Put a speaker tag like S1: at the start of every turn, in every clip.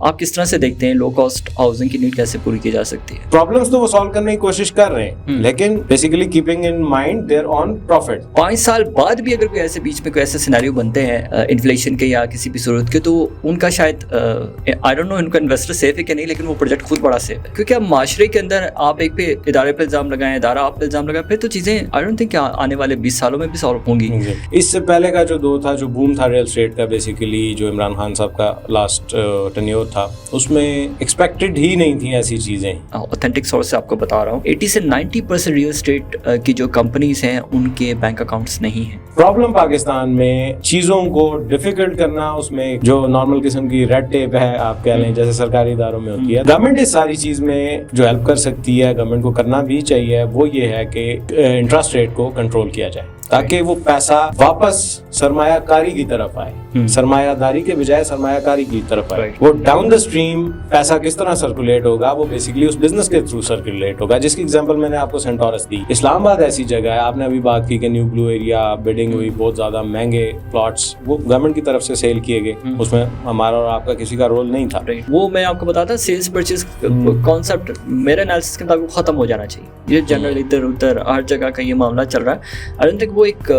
S1: آپ کس طرح سے دیکھتے ہیں لو کاسٹ ہاؤسنگ کی نیڈ کیسے پوری کی جا سکتی ہے؟
S2: پرابلمس تو وہ سالو کرنے کی کوشش کر رہے ہیں لیکن basically keeping in mind their own profit.
S1: 5 سال بعد بھی اگر کوئی ایسے بیچ میں کوئی ایسے سیناریو بنتے ہیں انفلیشن کے یا کسی بھی صورت کے, تو ان کا شاید آئی ڈونٹ نو ان کا انویسٹر سیف ہے کہ نہیں, لیکن وہ پروجیکٹ خود بڑا سیف ہے, کیونکہ اب معاشرے کے اندر آپ ایک پہ ادارے پہ الزام لگائیں, ادارہ آپ پہ الزام لگائیں, پھر تو چیزیں آئی ڈونٹ تھنک آنے والے 20 سالوں میں بھی سالو ہوں گی.
S2: اس سے پہلے کا جو دور تھا, جو بوم تھا ریل اسٹیٹ کا, بیسیکلی جو عمران خان صاحب کا لاسٹ ٹینیور تھا, اس میں ایکسپیکٹڈ ہی نہیں تھیں ایسی چیزیں.
S1: اوتھینٹک سورس سے آپ کو بتا رہا ہوں 80 سے 90% ریئل اسٹیٹ کی جو کمپنیز ہیں ان کے بینک اکاؤنٹس نہیں ہیں.
S2: پرابلم پاکستان میں چیزوں کو ڈیفیکلٹ کرنا, اس میں جو نارمل قسم کی ریڈ ٹیپ ہے آپ کہہ لیں, جیسے سرکاری اداروں میں ہوتی ہے. گورنمنٹ اس ساری چیز میں جو ہیلپ کر سکتی ہے, گورنمنٹ کو کرنا بھی چاہیے, وہ یہ ہے کہ انٹرسٹ ریٹ کو کنٹرول کیا جائے تاکہ وہ پیسہ واپس سرمایہ کاری کی طرف آئے, سرمایہ داری کے بجائے سرمایہ کاری کی طرف آئے. وہ ڈاؤن دا اسٹریم پیسہ کس طرح سرکولیٹ ہوگا, وہ بیسیکلی اس بزنس کے تھرو سرکولیٹ ہوگا, جس کی ایگزامپل میں نے آپ کو سینٹورس دی. اسلام آباد ایسی جگہ ہے, آپ نے ابھی بات کی کہ نیو بلو ایریا بڈنگ ہوئی, بہت زیادہ مہنگے پلاٹس وہ گورنمنٹ کی طرف سے سیل کیے گئے, اس میں ہمارا اور آپ کا کسی کا رول نہیں تھا.
S1: وہ میں آپ کو بتاتا سیلز پرچیز کانسیپٹ میرے انالیسس کے مطابق ختم ہو جانا چاہیے. یہ جنرل ادھر ادھر ہر جگہ کا یہ معاملہ چل رہا ہے. آئی ڈونٹ تھنک وہ ایک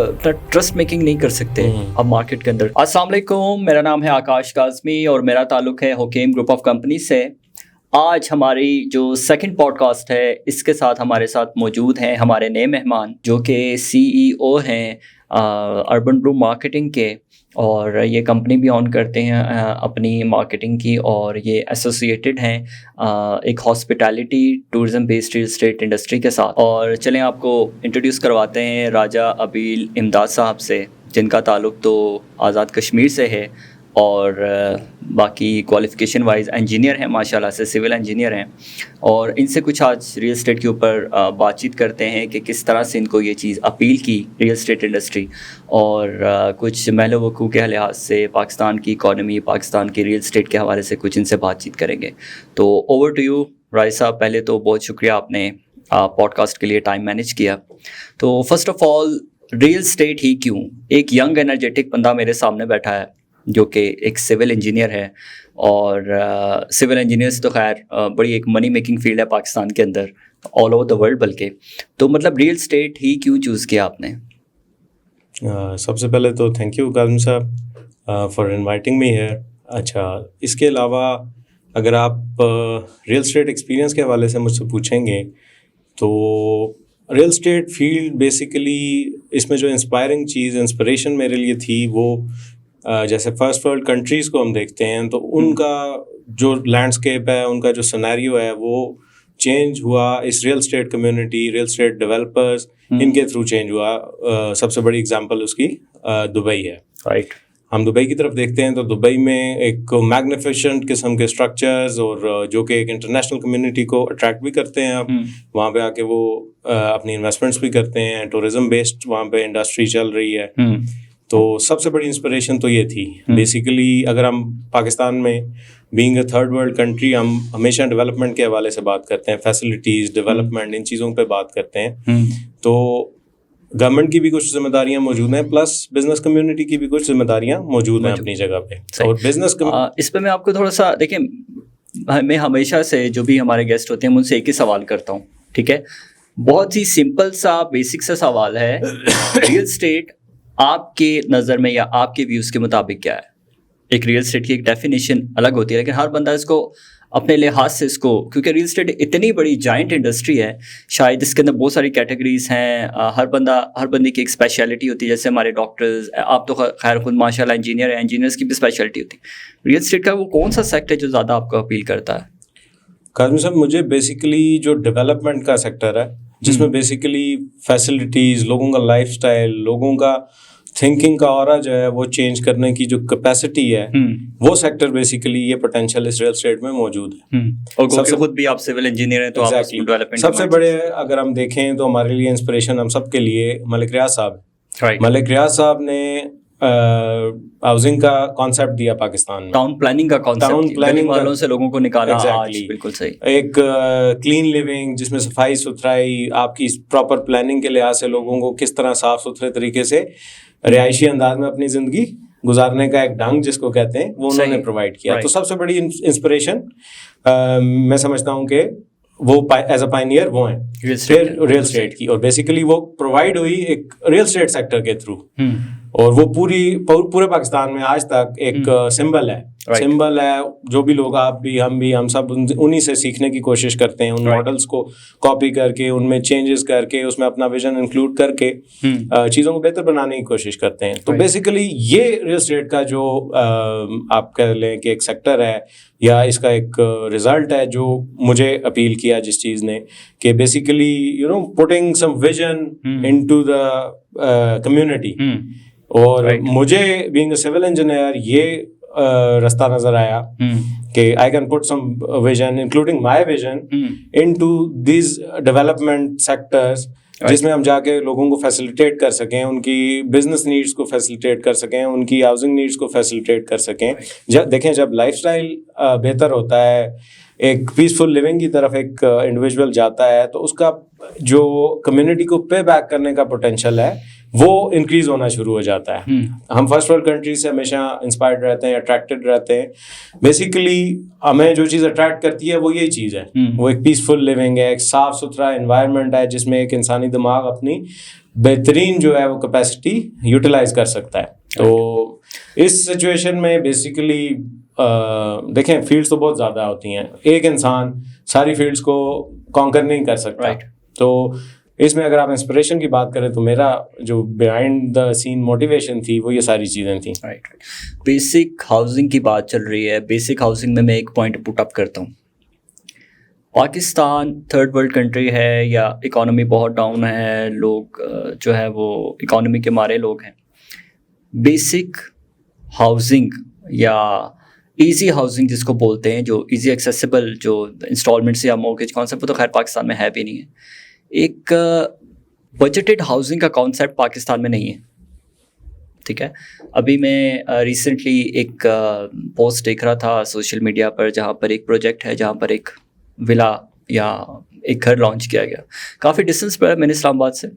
S1: ٹرسٹ میکنگ نہیں کر سکتے اب مارکیٹ کے اندر. السلام علیکم, میرا نام ہے آکاش کاظمی اور میرا تعلق ہے حکیم گروپ آف کمپنیز سے. آج ہماری جو سیکنڈ پوڈ کاسٹ ہے, اس کے ساتھ ہمارے ساتھ موجود ہیں ہمارے نئے مہمان جو کہ CEO ہیں اربن بلو مارکیٹنگ کے, اور یہ کمپنی بھی آن کرتے ہیں اپنی مارکیٹنگ کی, اور یہ ایسوسیٹڈ ہیں ایک hospitality tourism based real estate industry کے ساتھ. اور چلیں آپ کو انٹروڈیوس کرواتے ہیں راجہ ابیل امداد صاحب سے, جن کا تعلق تو آزاد کشمیر سے ہے, اور باقی کوالیفیکیشن وائز انجینئر ہیں ماشاءاللہ سے, سول انجینئر ہیں. اور ان سے کچھ آج ریل اسٹیٹ کے اوپر بات چیت کرتے ہیں کہ کس طرح سے ان کو یہ چیز اپیل کی ریل اسٹیٹ انڈسٹری, اور کچھ محل وقوع کے لحاظ سے پاکستان کی اکانومی, پاکستان کی ریل اسٹیٹ کے حوالے سے کچھ ان سے بات چیت کریں گے. تو اوور ٹو یو رائے صاحب. پہلے تو بہت شکریہ آپ نے پوڈ کاسٹ کے لیے ٹائم مینیج کیا. تو first of all real estate ہی کیوں؟ ایک ینگ انرجیٹک بندہ میرے سامنے بیٹھا ہے جو کہ ایک سول انجینئر ہے, اور سول انجینئر سے تو خیر بڑی ایک منی میکنگ فیلڈ ہے پاکستان کے اندر, آل اوور دا ورلڈ بلکہ. تو مطلب ریل اسٹیٹ ہی کیوں چوز کیا آپ نے؟
S2: سب سے پہلے تو تھینک یو کاظم صاحب فار انوائٹنگ می ہیئر. اچھا, اس کے علاوہ اگر آپ ریل اسٹیٹ ایکسپیرینس کے حوالے سے مجھ سے پوچھیں گے تو ریل اسٹیٹ فیلڈ بیسیکلی اس میں جو انسپائرنگ چیز, انسپریشن میرے لیے تھی, وہ جیسے فرسٹ ورلڈ کنٹریز کو ہم دیکھتے ہیں تو ان کا جو لینڈسکیپ ہے, ان کا جو سینیریو ہے, وہ چینج ہوا اس real estate community, real estate developers, ان کے تھرو چینج ہوا. سب سے بڑی اگزامپل اس کی دبئی ہے. رائٹ, ہم دبئی کی طرف دیکھتے ہیں تو دبئی میں ایک میگنیفیشنٹ قسم کے اسٹرکچرز, اور جو کہ ایک انٹرنیشنل کمیونٹی کو اٹریکٹ بھی کرتے ہیں. اب وہاں پہ آ کے وہ اپنی انویسٹمنٹس بھی کرتے ہیں, ٹورزم بیسڈ وہاں پہ انڈسٹری چل رہی ہے. تو سب سے بڑی انسپریشن تو یہ تھی بیسیکلی. اگر ہم پاکستان میں being a third world country, ہم ہمیشہ ڈیولپمنٹ کے حوالے سے بات کرتے ہیں, فیسلٹیز, ڈیولپمنٹ, ان چیزوں پہ بات کرتے ہیں. تو گورنمنٹ کی بھی کچھ ذمہ داریاں موجود ہیں, پلس بزنس کمیونٹی کی بھی کچھ ذمہ داریاں موجود ہیں اپنی جگہ پہ. اور بزنس
S1: اس پہ میں آپ کو تھوڑا سا دیکھیں, میں ہمیشہ سے جو بھی ہمارے گیسٹ ہوتے ہیں ان سے ایک ہی سوال کرتا ہوں, ٹھیک ہے؟ بہت ہی سمپل سا بیسک سا سوال ہے, ریل اسٹیٹ آپ کے نظر میں یا آپ کے ویوز کے مطابق کیا ہے؟ ایک ریل اسٹیٹ کی ایک ڈیفینیشن الگ ہوتی ہے, لیکن ہر بندہ اس کو اپنے لحاظ سے اس کو, کیونکہ ریل اسٹیٹ اتنی بڑی جائنٹ انڈسٹری ہے, شاید اس کے اندر بہت ساری کیٹیگریز ہیں, ہر بندے کی ایک اسپیشلٹی ہوتی ہے. جیسے ہمارے ڈاکٹرز, آپ تو خیر خود ماشاء اللہ انجینئر ہیں, انجینئرس کی بھی اسپیشلٹی ہوتی ہے. ریل اسٹیٹ کا وہ کون سا سیکٹر ہے جو زیادہ آپ کو اپیل کرتا ہے؟
S2: کاظم صاحب, مجھے بیسیکلی جو ڈیولپمنٹ کا سیکٹر ہے, جس میں بیسیکلی فیسلٹیز, لوگوں کا لائف اسٹائل, لوگوں کا تھنکنگ کا اورا جو ہے وہ چینج کرنے کی جو کیپیسٹی ہے, وہ سیکٹر بیسیکلی یہ پوٹینشیل اس ریل اسٹیٹ میں موجود ہے.
S1: اور خود بھی آپ سول انجینئر ہیں, تو آپ
S2: سب سے بڑے اگر ہم دیکھیں تو ہمارے لیے انسپریشن ہم سب کے لیے ملک ریاض صاحب. ملک ریاض صاحب نے ہاؤسنگ کا کانسیپٹ دیا پاکستان میں,
S1: ٹاؤن پلاننگ کا کانسیپٹ, ٹاؤن پلاننگ والوں سے لوگوں کو نکالا. بالکل صحیح.
S2: ایک کلین لیونگ جس میں صفائی ستھرائی, آپ کی پراپر پلاننگ کے لحاظ سے لوگوں کو کس طرح صاف ستھرے طریقے سے رہائشی انداز میں اپنی زندگی گزارنے کا ایک ڈنگ جس کو کہتے ہیں وہ انہوں نے پرووائڈ کیا. تو سب سے بڑی انسپریشن میں سمجھتا ہوں کہ وہ ایز اے پائنیئر وہ ہیں ریل اسٹیٹ کی, اور بیسیکلی وہ پرووائڈ ہوئی ایک ریل اسٹیٹ سیکٹر کے تھرو, اور وہ پورے پاکستان میں آج تک ایک سمبل ہے. جو بھی لوگ, آپ بھی, ہم سب انہی سے سیکھنے کی کوشش کرتے ہیں, ان ماڈلس کو کاپی کر کے, ان میں چینجز کر کے, اس میں اپنا ویژن انکلوڈ کر کے چیزوں کو بہتر بنانے کی کوشش کرتے ہیں. تو بیسیکلی یہ ریل اسٹیٹ کا جو آپ کہہ لیں کہ ایک سیکٹر ہے یا اس کا ایک ریزلٹ ہے جو مجھے اپیل کیا جس چیز نے, کہ basically you know putting some vision into the community. اور مجھے بینگ اے سول انجینئر یہ رستہ نظر آیا کہ I can put some vision including my vision into these development sectors, جس میں ہم جا کے لوگوں کو فیسیلیٹیٹ کر سکیں, ان کی بزنس نیڈس کو فیسیلیٹیٹ کر سکیں, ان کی ہاؤسنگ نیڈس کو فیسیلیٹیٹ کر سکیں. دیکھیں جب لائف اسٹائل بہتر ہوتا ہے, ایک پیسفل لیونگ کی طرف ایک انڈیویجول جاتا ہے, تو اس کا جو کمیونٹی کو پے بیک کرنے کا پوٹینشیل ہے وہ انکریز ہونا شروع ہو جاتا ہے. ہم فرسٹ ورلڈ کنٹریز سے ہمیشہ انسپائرڈ رہتے ہیں, اٹریکٹڈ رہتے ہیں. بیسیکلی ہمیں جو چیز اٹریکٹ کرتی ہے وہ یہی چیز ہے, وہ ایک پیسفل لیونگ ہے, ایک صاف ستھرا انوائرمنٹ ہے جس میں ایک انسانی دماغ اپنی بہترین جو ہے وہ کیپیسٹی یوٹیلائز کر سکتا ہے. تو اس سچویشن میں بیسیکلی دیکھیں فیلڈس تو بہت زیادہ ہوتی ہیں, ایک انسان ساری فیلڈس کو کانکر نہیں کر سکتا. تو اس میں اگر آپ انسپریشن کی بات کریں تو میرا جو بیہائنڈ دا سین موٹیویشن تھی وہ یہ ساری چیزیں تھیں.
S1: بیسک ہاؤسنگ کی بات چل رہی ہے. بیسک ہاؤسنگ میں ایک پوائنٹ پٹ اپ کرتا ہوں. پاکستان تھرڈ ورلڈ کنٹری ہے یا اکانومی بہت ڈاؤن ہے, لوگ جو ہے وہ اکانومی کے مارے لوگ ہیں. بیسک ہاؤسنگ یا ایزی ہاؤسنگ جس کو بولتے ہیں, جو ایزی ایکسیسیبل, جو انسٹالمنٹس یا مورگیج کانسیپٹ تو خیر پاکستان میں ہے بھی نہیں ہے. ایک بجٹڈ ہاؤسنگ کا کانسیپٹ پاکستان میں نہیں ہے. ٹھیک ہے, ابھی میں ریسنٹلی ایک پوسٹ دیکھ رہا تھا سوشل میڈیا پر, جہاں پر ایک پروجیکٹ ہے جہاں پر ایک ولا یا ایک گھر لانچ کیا گیا, کافی ڈسٹینس پر ہے میں نے اسلام آباد سے,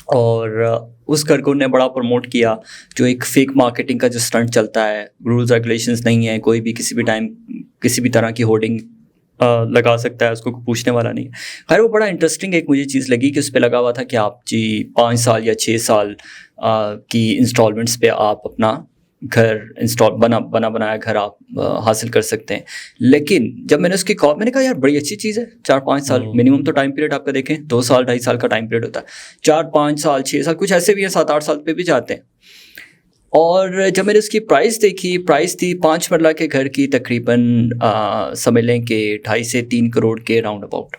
S1: اور اس گھر کو انہیں بڑا پروموٹ کیا, جو ایک فیک مارکیٹنگ کا جو اسٹنٹ چلتا ہے, رولز ریگولیشنز نہیں ہیں, کوئی بھی کسی بھی ٹائم کسی بھی طرح کی ہورڈنگ لگا سکتا ہے, اس کو پوچھنے والا نہیں ہے. خیر وہ بڑا انٹرسٹنگ ایک مجھے چیز لگی کہ اس پہ لگا ہوا تھا کہ آپ جی 5 سال یا 6 سال کی انسٹالمنٹس پہ آپ اپنا گھر بنایا گھر آپ حاصل کر سکتے ہیں. لیکن جب میں نے اس کی میں نے کہا یار بڑی اچھی چیز ہے, 4-5 سال منیمم تو ٹائم پیریڈ آپ کا دیکھیں 2 سال 2.5 سال کا ٹائم پیریڈ ہوتا ہے, 4-5 سال 6 سال, کچھ ایسے بھی ہیں 7-8 سال پہ بھی جاتے ہیں. اور جب میں نے اس کی پرائس دیکھی, پرائس تھی 5 مرلہ کے گھر کی تقریباً سمجھ لیں کہ 2.5 سے 3 کروڑ کے راؤنڈ اباؤٹ,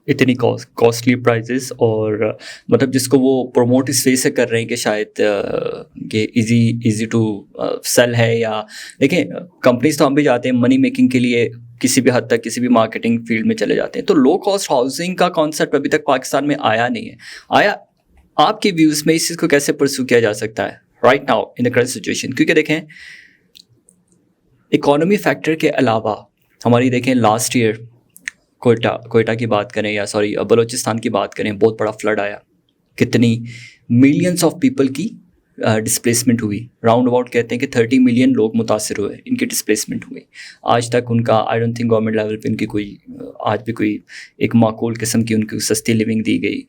S1: اتنی کاسٹلی پرائزز. اور مطلب جس کو وہ پروموٹ اس وجہ سے کر رہے ہیں کہ شاید کہ ایزی ٹو سیل ہے, یا دیکھیں کمپنیز تو ہم بھی جاتے ہیں منی میکنگ کے لیے کسی بھی حد تک کسی بھی مارکیٹنگ فیلڈ میں چلے جاتے ہیں. تو لو کاسٹ ہاؤسنگ کا کانسیپٹ ابھی تک پاکستان میں آیا نہیں ہے. آیا آپ کے ویوز میں اس چیز کو کیسے پرسو کیا جا سکتا ہے right now in the current situation? کیونکہ دیکھیں اکانومی فیکٹر کے علاوہ ہماری دیکھیں لاسٹ ایئر کوئٹہ کی بات کریں یا بلوچستان کی بات کریں, بہت بڑا فلڈ آیا, کتنی ملینس آف پیپل کی ڈسپلیسمنٹ ہوئی. راؤنڈ اباؤٹ کہتے ہیں کہ 30 ملین لوگ متاثر ہوئے, ان کی ڈسپلیسمنٹ ہوئی. آج تک ان کا I don't think government level پہ ان کی کوئی آج بھی کوئی ایک معقول قسم کی ان کی سستی لیونگ دی گئی.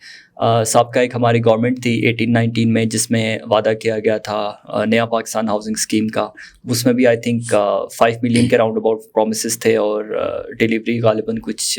S1: سابقہ ایک ہماری گورنمنٹ تھی 18-19 میں جس میں وعدہ کیا گیا تھا نیا پاکستان ہاؤسنگ اسکیم کا, اس میں بھی آئی تھنک 5 ملین کے راؤنڈ اباؤٹ پرومسز تھے, اور ڈیلیوری غالباً کچھ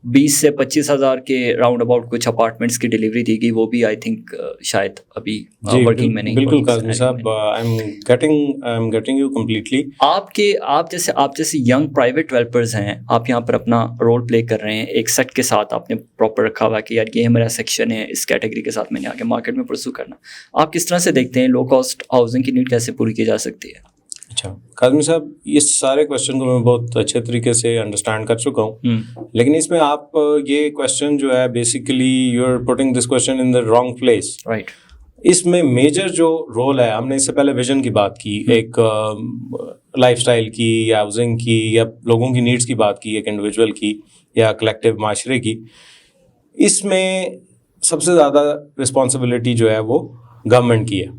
S1: 20 سے 25 ہزار کے راؤنڈ اباؤٹ کچھ اپارٹمنٹس کی ڈیلیوری دی گئی. وہ بھی آئی تھنک شاید ابھی ورکنگ میں نہیں.
S2: بالکل کاظمی صاحب, I am getting you completely.
S1: آپ جیسے ینگ پرائیویٹ ڈیولپرز ہیں, آپ یہاں پر اپنا رول پلے کر رہے ہیں, ایک سیٹ کے ساتھ آپ نے پراپر رکھا ہوا کہ یار یہ میرا سیکشن ہے, اس کیٹیگری کے ساتھ میں نے آگے مارکیٹ میں پرسو کرنا. آپ کس طرح سے دیکھتے ہیں لو کاسٹ ہاؤسنگ کی نیڈ کیسے پوری کی جا سکتی ہے؟
S2: اچھا کاظمی صاحب, اس سارے کویشچن کو میں بہت اچھے طریقے سے انڈرسٹینڈ کر چکا ہوں, لیکن اس میں آپ یہ کویشچن جو ہے basically you are putting this question in the wrong place.
S1: Right.
S2: اس میں میجر جو رول ہے, ہم نے اس سے پہلے ویژن کی بات کی, ایک لائف اسٹائل کی یا ہاؤسنگ کی یا لوگوں کی نیڈس کی بات کی, ایک انڈیویجول کی یا کلیکٹیو معاشرے کی. اس میں سب سے زیادہ رسپانسبلٹی جو ہے وہ گورنمنٹ کی ہے.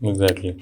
S2: Exactly.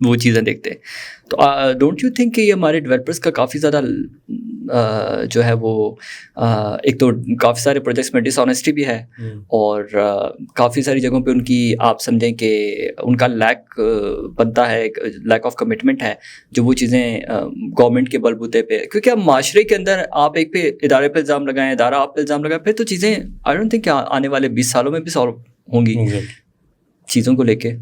S1: وہ چیزیں دیکھتے ہیں. تو ڈونٹ یو تھنک کہ یہ ہمارے ڈیولپرس کا کافی زیادہ جو ہے وہ ایک تو کافی سارے پروجیکٹس میں ڈس آنیسٹی بھی ہے, اور کافی ساری جگہوں پہ ان کی آپ سمجھیں کہ ان کا لیک بنتا ہے, لیک آف کمٹمنٹ ہے, جو وہ چیزیں گورنمنٹ کے بلبوتے پہ, کیونکہ اب معاشرے کے اندر آپ ایک پہ ادارے پہ الزام لگائیں, ادارہ آپ پہ الزام لگائیں, پھر تو چیزیں آئی ڈونٹ تھنک کہ آنے والے 20 سالوں میں بھی سالو ہوں گی چیزوں کو لے کے.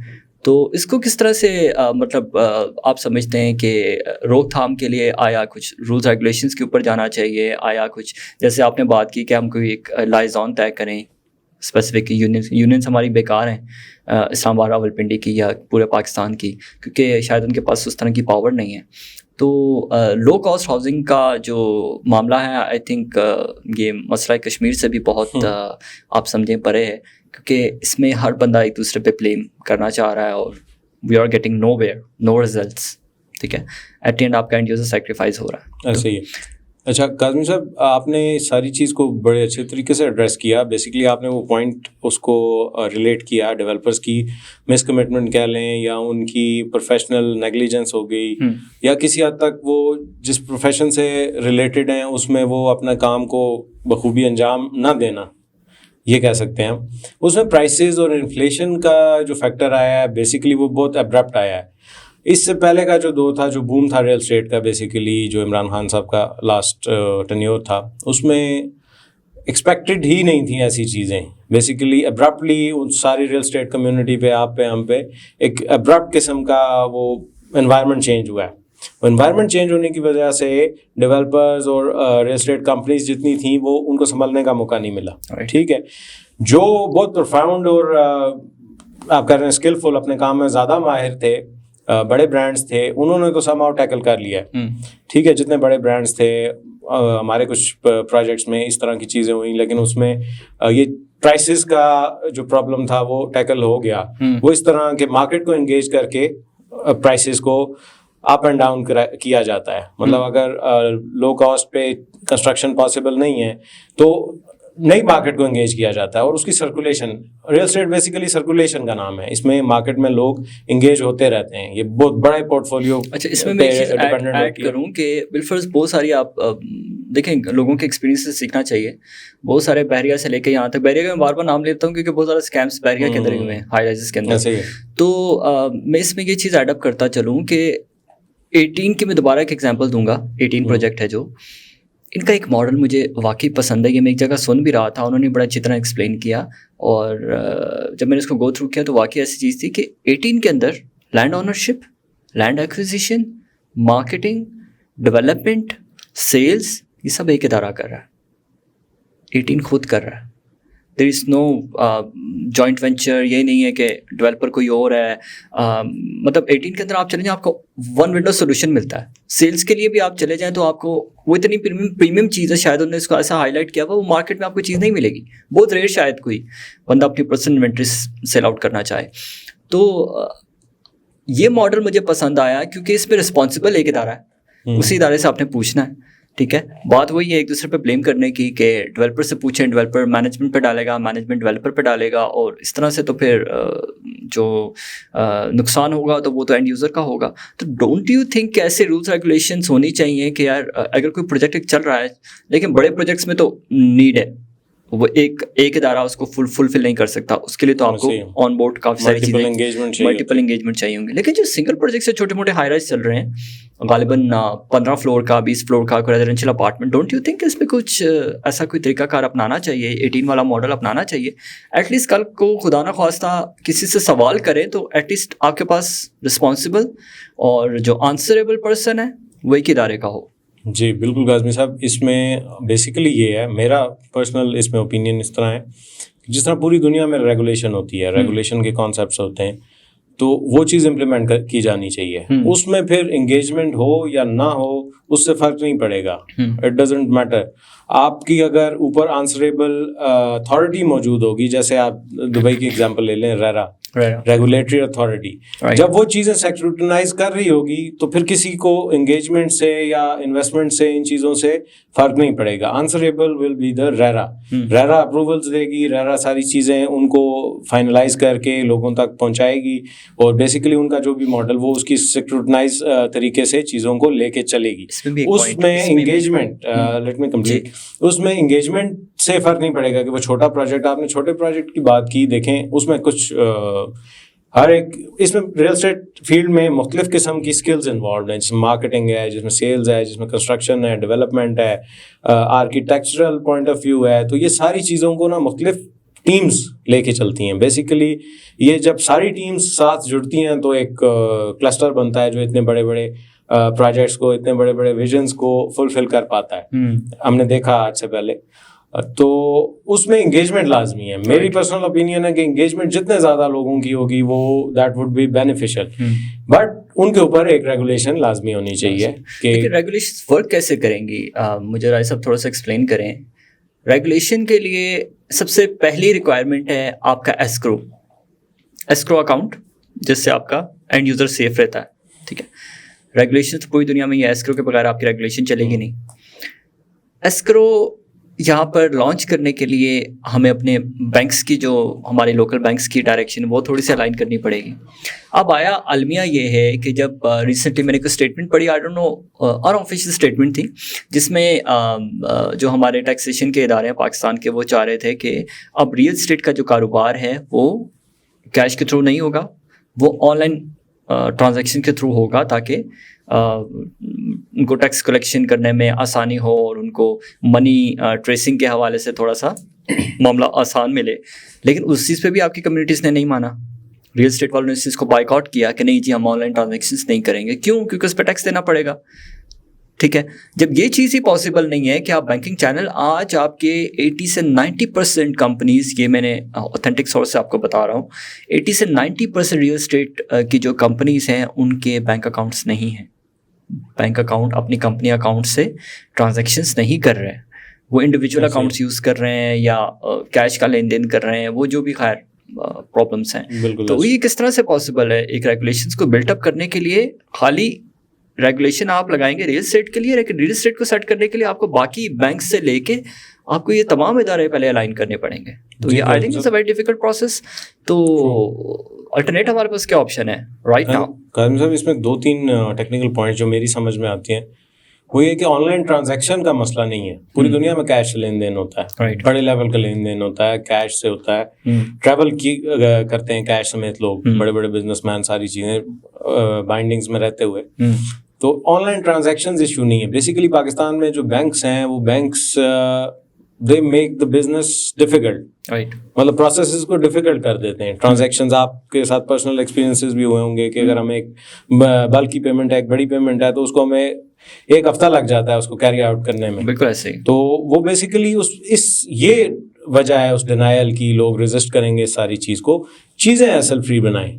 S1: تو اس کو کس طرح سے مطلب آپ سمجھتے ہیں کہ روک تھام کے لیے آیا کچھ رولز ریگولیشنس کے اوپر جانا چاہیے, آیا کچھ جیسے آپ نے بات کی کہ ہم کوئی ایک لائزون طے کریں اسپیسیفک, یونینس ہماری بیکار ہیں اسلام آباد راولپنڈی کی یا پورے پاکستان کی, کیونکہ شاید ان کے پاس اس طرح کی پاور نہیں ہے. تو لو کاسٹ ہاؤسنگ کا جو معاملہ ہے آئی تھنک یہ مسئلہ کشمیر سے بھی بہت آپ سمجھیں پرے ہے, کیونکہ اس میں ہر بندہ ایک دوسرے پہ بلیم کرنا چاہ رہا ہے اور we are getting nowhere, no results. ٹھیک ہے, ایٹ دی اینڈ آپ کا اینڈ یوزر سیکریفائز ہو رہا ہے.
S2: ایسے ہی. اچھا کاظمی صاحب, آپ نے ساری چیز کو بڑے اچھے طریقے سے ایڈریس کیا. بیسکلی آپ نے وہ پوائنٹ اس کو ریلیٹ کیا ڈیولپرس کی مس کمٹمنٹ کہہ لیں, یا ان کی پروفیشنل نیگلیجنس ہو گئی, یا کسی حد تک وہ جس پروفیشن سے ریلیٹڈ ہیں اس میں وہ اپنا کام کو بخوبی انجام نہ دینا, یہ کہہ سکتے ہیں ہم. اس میں پرائسز اور انفلیشن کا جو فیکٹر آیا ہے بیسیکلی وہ بہت ابرپٹ آیا ہے. اس سے پہلے کا جو دور تھا, جو بوم تھا ریل اسٹیٹ کا, بیسیکلی جو عمران خان صاحب کا لاسٹ ٹینیور تھا, اس میں ایکسپیکٹڈ ہی نہیں تھیں ایسی چیزیں. بیسیکلی ابرپٹلی ساری ریل اسٹیٹ کمیونٹی پہ, آپ پہ, ہم پہ ایک ابرپٹ قسم کا وہ انوائرمنٹ چینج ہوا ہے. وہ انوائرمنٹ چینج ہونے کی وجہ سے ڈیولپرز اور ریل اسٹیٹ کمپنیز جتنی تھیں وہ ان کو سنبھلنے کا موقع نہیں ملا. ٹھیک ہے, جو بہت پروفاؤنڈ اور آپ کہہ رہے ہیں اسکلفل, اپنے کام میں زیادہ ماہر تھے, بڑے برانڈس تھے, انہوں نے تو سم ہاؤ ٹیکل کر لیا. ٹھیک ہے, جتنے بڑے برانڈس تھے, ہمارے کچھ پروجیکٹس میں اس طرح کی چیزیں ہوئیں, لیکن اس میں یہ پرائسز کا جو پرابلم تھا وہ ٹیکل ہو گیا. وہ اس طرح کہ مارکیٹ کو انگیج کر کے پرائسز کو اپ اینڈ ڈاؤن کیا جاتا ہے. مطلب اگر لو کاسٹ پہ کنسٹرکشن پاسبل نہیں ہے تو نئی مارکیٹ کو انگیج کیا جاتا ہے, اور اس کی circulation, real estate basically circulation کا نام ہے. اس میں مارکیٹ میں لوگ انگیج ہوتے رہتے ہیں. یہ بہت بڑا پورٹ فولیو.
S1: اچھا, اس میں میں ایک چیز ایڈ کروں کہ بالفرض بہت ساری آپ دیکھیں لوگوں کے ایکسپیرینس سے سیکھنا چاہیے. بہت سارے بحریہ سے لے کے یہاں تک, بحریہ کا میں بار بار نام لیتا ہوں کیونکہ بہت سارے اسکیمس بحریہ کے اندر ہوئے ہیں, ہائی رائزز کے اندر. تو میں اس میں یہ چیز ایڈ اپ کرتا چلوں کہ 18 کی میں دوبارہ ایک ایگزامپل دوں گا. 18 پروجیکٹ ہے جو, ان کا ایک ماڈل مجھے واقعی پسند ہے. یہ میں ایک جگہ سن بھی رہا تھا, انہوں نے بڑا اچھی طرح ایکسپلین کیا, اور جب میں نے اس کو گو تھرو کیا تو واقعی ایسی چیز تھی کہ 18 کے اندر land ownership, land acquisition, marketing, development, sales, یہ سب ایک ادارہ کر رہا ہے. 18 خود کر رہا ہے. دیر از نو جوائنٹ وینچر. یہ نہیں ہے کہ ڈیولپر کوئی اور ہے. مطلب 18 کے اندر آپ چلے جائیں آپ کو ون ونڈو سولوشن ملتا ہے. سیلس کے لیے بھی آپ چلے جائیں تو آپ کو وہ اتنی پریمیم چیز ہے, شاید انہوں نے اس کو ایسا ہائی لائٹ کیا ہوا, وہ مارکیٹ میں آپ کو چیز نہیں ملے گی. بہت ریئر شاید کوئی بندہ اپنی پرسنل انوینٹری سیل آؤٹ کرنا چاہے. تو یہ ماڈل مجھے پسند آیا کیونکہ اس میں رسپانسبل ایک ادارہ ہے, اسی ادارے سے آپ نے پوچھنا ہے. ٹھیک ہے, بات وہی ہے ایک دوسرے پہ بلیم کرنے کی کہ ڈیولپر سے پوچھیں, ڈیولپر مینجمنٹ پہ ڈالے گا, مینجمنٹ ڈیولپر پہ ڈالے گا, اور اس طرح سے تو پھر جو نقصان ہوگا تو وہ تو اینڈ یوزر کا ہوگا. تو ڈونٹ یو تھنک کہ ایسے رولس ریگولیشنس ہونی چاہیے کہ یار اگر کوئی پروجیکٹ چل رہا ہے, لیکن بڑے پروجیکٹس میں تو نیڈ ہے, وہ ایک ادارہ اس کو فلفل نہیں کر سکتا, اس کے لیے تو آپ کو آن بورڈ کافی ساری چیزیں, ملٹیپل انگیجمنٹ چاہیے ہوں گے. لیکن جو سنگل پروجیکٹ سے چھوٹے موٹے ہائی رائز چل رہے ہیں, غالباً 15 فلور کا, 20 فلور کا کوئی residential apartment, don't you think اس پہ کچھ ایسا کوئی طریقہ کار اپنانا چاہیے, 18 والا ماڈل اپنانا چاہیے؟ ایٹ لیسٹ کل کو خدا نہ خواستہ کسی سے سوال کریں تو ایٹ لیسٹ آپ کے پاس رسپانسبل اور جو آنسریبل پرسن ہے وہ ایک ادارے کا ہو.
S2: جی بالکل کاظمی صاحب, اس میں بیسیکلی یہ ہے, میرا پرسنل اس میں اوپینین اس طرح ہے, جس طرح پوری دنیا میں ریگولیشن ہوتی ہے, ریگولیشن کے کانسیپٹس ہوتے ہیں, تو وہ چیز امپلیمنٹ کی جانی چاہیے. اس میں پھر انگیجمنٹ ہو یا نہ ہو اس سے فرق نہیں پڑے گا, اٹ ڈزنٹ میٹر. آپ کی اگر اوپر آنسریبل اتھارٹی موجود ہوگی, جیسے آپ دبئی کی ایگزامپل لے لیں, ریرا, ریگولیٹری اتھارٹی. جب وہ چیزیں سیکٹرائز کر رہی ہوگی تو پھر کسی کو انگیجمنٹ سے یا انویسٹمنٹ سے ان چیزوں سے فرق نہیں پڑے گا. Answerable will be the RERA. RERA approvals دے گی, ریرا ساری چیزیں ان کو فائنلائز کر کے لوگوں تک پہنچائے گی, اور بیسیکلی ان کا جو بھی ماڈل وہ اس کی سیکٹرائز طریقے سے چیزوں کو لے کے چلے گی. اس میں انگیجمنٹ, لیٹ می کمپلیٹ, اس میں انگیجمنٹ سے فرق نہیں پڑے گا کہ وہ چھوٹا پروجیکٹ. آپ نے چھوٹے پروجیکٹ کی بات کی, دیکھیں اس میں کچھ ہر ایک, اس میں ریئل اسٹیٹ فیلڈ میں مختلف قسم کی اسکلز انوالوڈ ہیں, جس میں مارکیٹنگ ہے, جس میں سیلز ہے, جس میں کنسٹرکشن ہے, ڈیولپمنٹ ہے, آرکیٹیکچرل پوائنٹ آف ویو ہے. تو یہ ساری چیزوں کو نا مختلف ٹیمز لے کے چلتی ہیں. بیسیکلی یہ جب ساری ٹیمز ساتھ جڑتی ہیں تو ایک کلسٹر بنتا ہے جو اتنے بڑے بڑے پروجیکٹس کو, اتنے بڑے بڑے ویژنس کو فلفل کر پاتا ہے. ہم نے دیکھا آج سے پہلے. تو اس میں انگیجمنٹ لازمی ہے. میری پرسنل اوپینین ہے کہ انگیجمنٹ جتنے زیادہ لوگوں کی ہوگی وہ that would be beneficial, but ان کے اوپر ایک ریگولیشن لازمی ہونی چاہیے. کہ
S1: ریگولیشن ورک کیسے کریں گی, مجھے رائے صاحب تھوڑا سا ایکسپلین کریں. ریگولیشن کے لیے سب سے پہلی ریکوائرمنٹ ہے آپ کا ایسکرو اکاؤنٹ, جس سے آپ کا اینڈ یوزر سیف رہتا ہے. ٹھیک ہے, ریگولیشن تو پوری دنیا میں یہ ایسکرو کے بغیر آپ کی ریگولیشن چلے گی نہیں. ایسکرو یہاں پر لانچ کرنے کے لیے ہمیں اپنے بینکس کی, جو ہمارے لوکل بینکس کی ڈائریکشن وہ تھوڑی سی الائن کرنی پڑے گی. اب آیا المیہ یہ ہے کہ جب ریسنٹلی میں نے کوئی اسٹیٹمنٹ پڑھی, I don't know, an official statement تھی, جس میں جو ہمارے ٹیکسیشن کے ادارے ہیں پاکستان کے, وہ چاہ رہے تھے کہ اب ریئل اسٹیٹ کا جو کاروبار ہے وہ کیش کے تھرو نہیں ہوگا, وہ آن لائن ٹرانزیکشن کے تھرو ہوگا, تاکہ ان کو ٹیکس کلیکشن کرنے میں آسانی ہو اور ان کو منی ٹریسنگ کے حوالے سے تھوڑا سا معاملہ آسان ملے. لیکن اس چیز پہ بھی آپ کی کمیونٹیز نے نہیں مانا. ریئل اسٹیٹ والوں نے اس چیز کو بائک آؤٹ کیا کہ نہیں جی ہم آن لائن ٹرانزیکشنس نہیں کریں گے. کیوں؟ کیونکہ اس پہ ٹیکس دینا پڑے گا. ٹھیک ہے, جب یہ چیز ہی پاسبل نہیں ہے کہ آپ بینکنگ چینل, آج آپ کے 80 سے 90% کمپنیز, یہ میں نے اوتھینٹک سورس سے آپ کو بتا رہا ہوں, 80 سے 90% ریئل اسٹیٹ کی جو کمپنیز ہیں ان کے بینک اکاؤنٹس نہیں ہیں. بینک اکاؤنٹ اپنی کمپنی اکاؤنٹ سے ٹرانزیکشنس نہیں کر رہے ہیں, وہ انڈیویجول اکاؤنٹس یوز کر رہے ہیں یا کیش کا لین دین کر رہے ہیں, وہ جو بھی خیر پرابلمس ہیں. تو یہ کس طرح سے پاسبل ہے؟ ایک ریگولیشنس کو بلٹ اپ کرنے کے لیے خالی ریگولیشن آپ لگائیں گے ریئل اسٹیٹ کے لیے, لیکن ریئل اسٹیٹ کو سیٹ کرنے کے لیے آپ کو باقی بینک سے لے کے آپ کو یہ تمام ادارے پہلے الائن کرنے پڑیں گے. تو یہ I think it's a very difficult process. تو الٹرنیٹ ہمارے پاس کیا آپشن ہے رائٹ ناؤ؟
S2: قاسم صاحب, اس میں 2-3 ٹیکنیکل پوائنٹ جو میری سمجھ میں آتی ہیں وہ یہ کہ آن لائن ٹرانزیکشن کا مسئلہ نہیں ہے. پوری دنیا میں کیش سے لین دین ہوتا ہے, بڑے لیول کا لین دین ہوتا ہے, کیش سے ہوتا ہے, ٹریول کی کرتے ہیں کیش سمیت لوگ, بڑے بڑے بزنس مین, ساری چیزیں بائنڈنگز میں رہتے ہوئے. تو آن لائن ٹرانزیکشنز ایشو نہیں ہے. بیسیکلی پاکستان میں جو بینکس ہیں وہ banks they make the business difficult, مطلب پروسیسز کو ڈیفیکلٹ کر دیتے ہیں. ٹرانزیکشنز آپ کے ساتھ پرسنل ایکسپیرینسز بھی ہوئے ہوں گے کہ اگر ہمیں ایک بلکی پیمنٹ ہے, ایک بڑی پیمنٹ ہے, تو اس کو ہمیں 1 ہفتہ لگ جاتا ہے اس کو کیری آؤٹ کرنے میں.
S1: بالکل ایسے ہی.
S2: تو وہ بیسیکلی یہ وجہ ہے اس ڈینائل کی, لوگ ریزسٹ کریں گے اس ساری چیز کو. چیزیں ایسل فری بنائیں.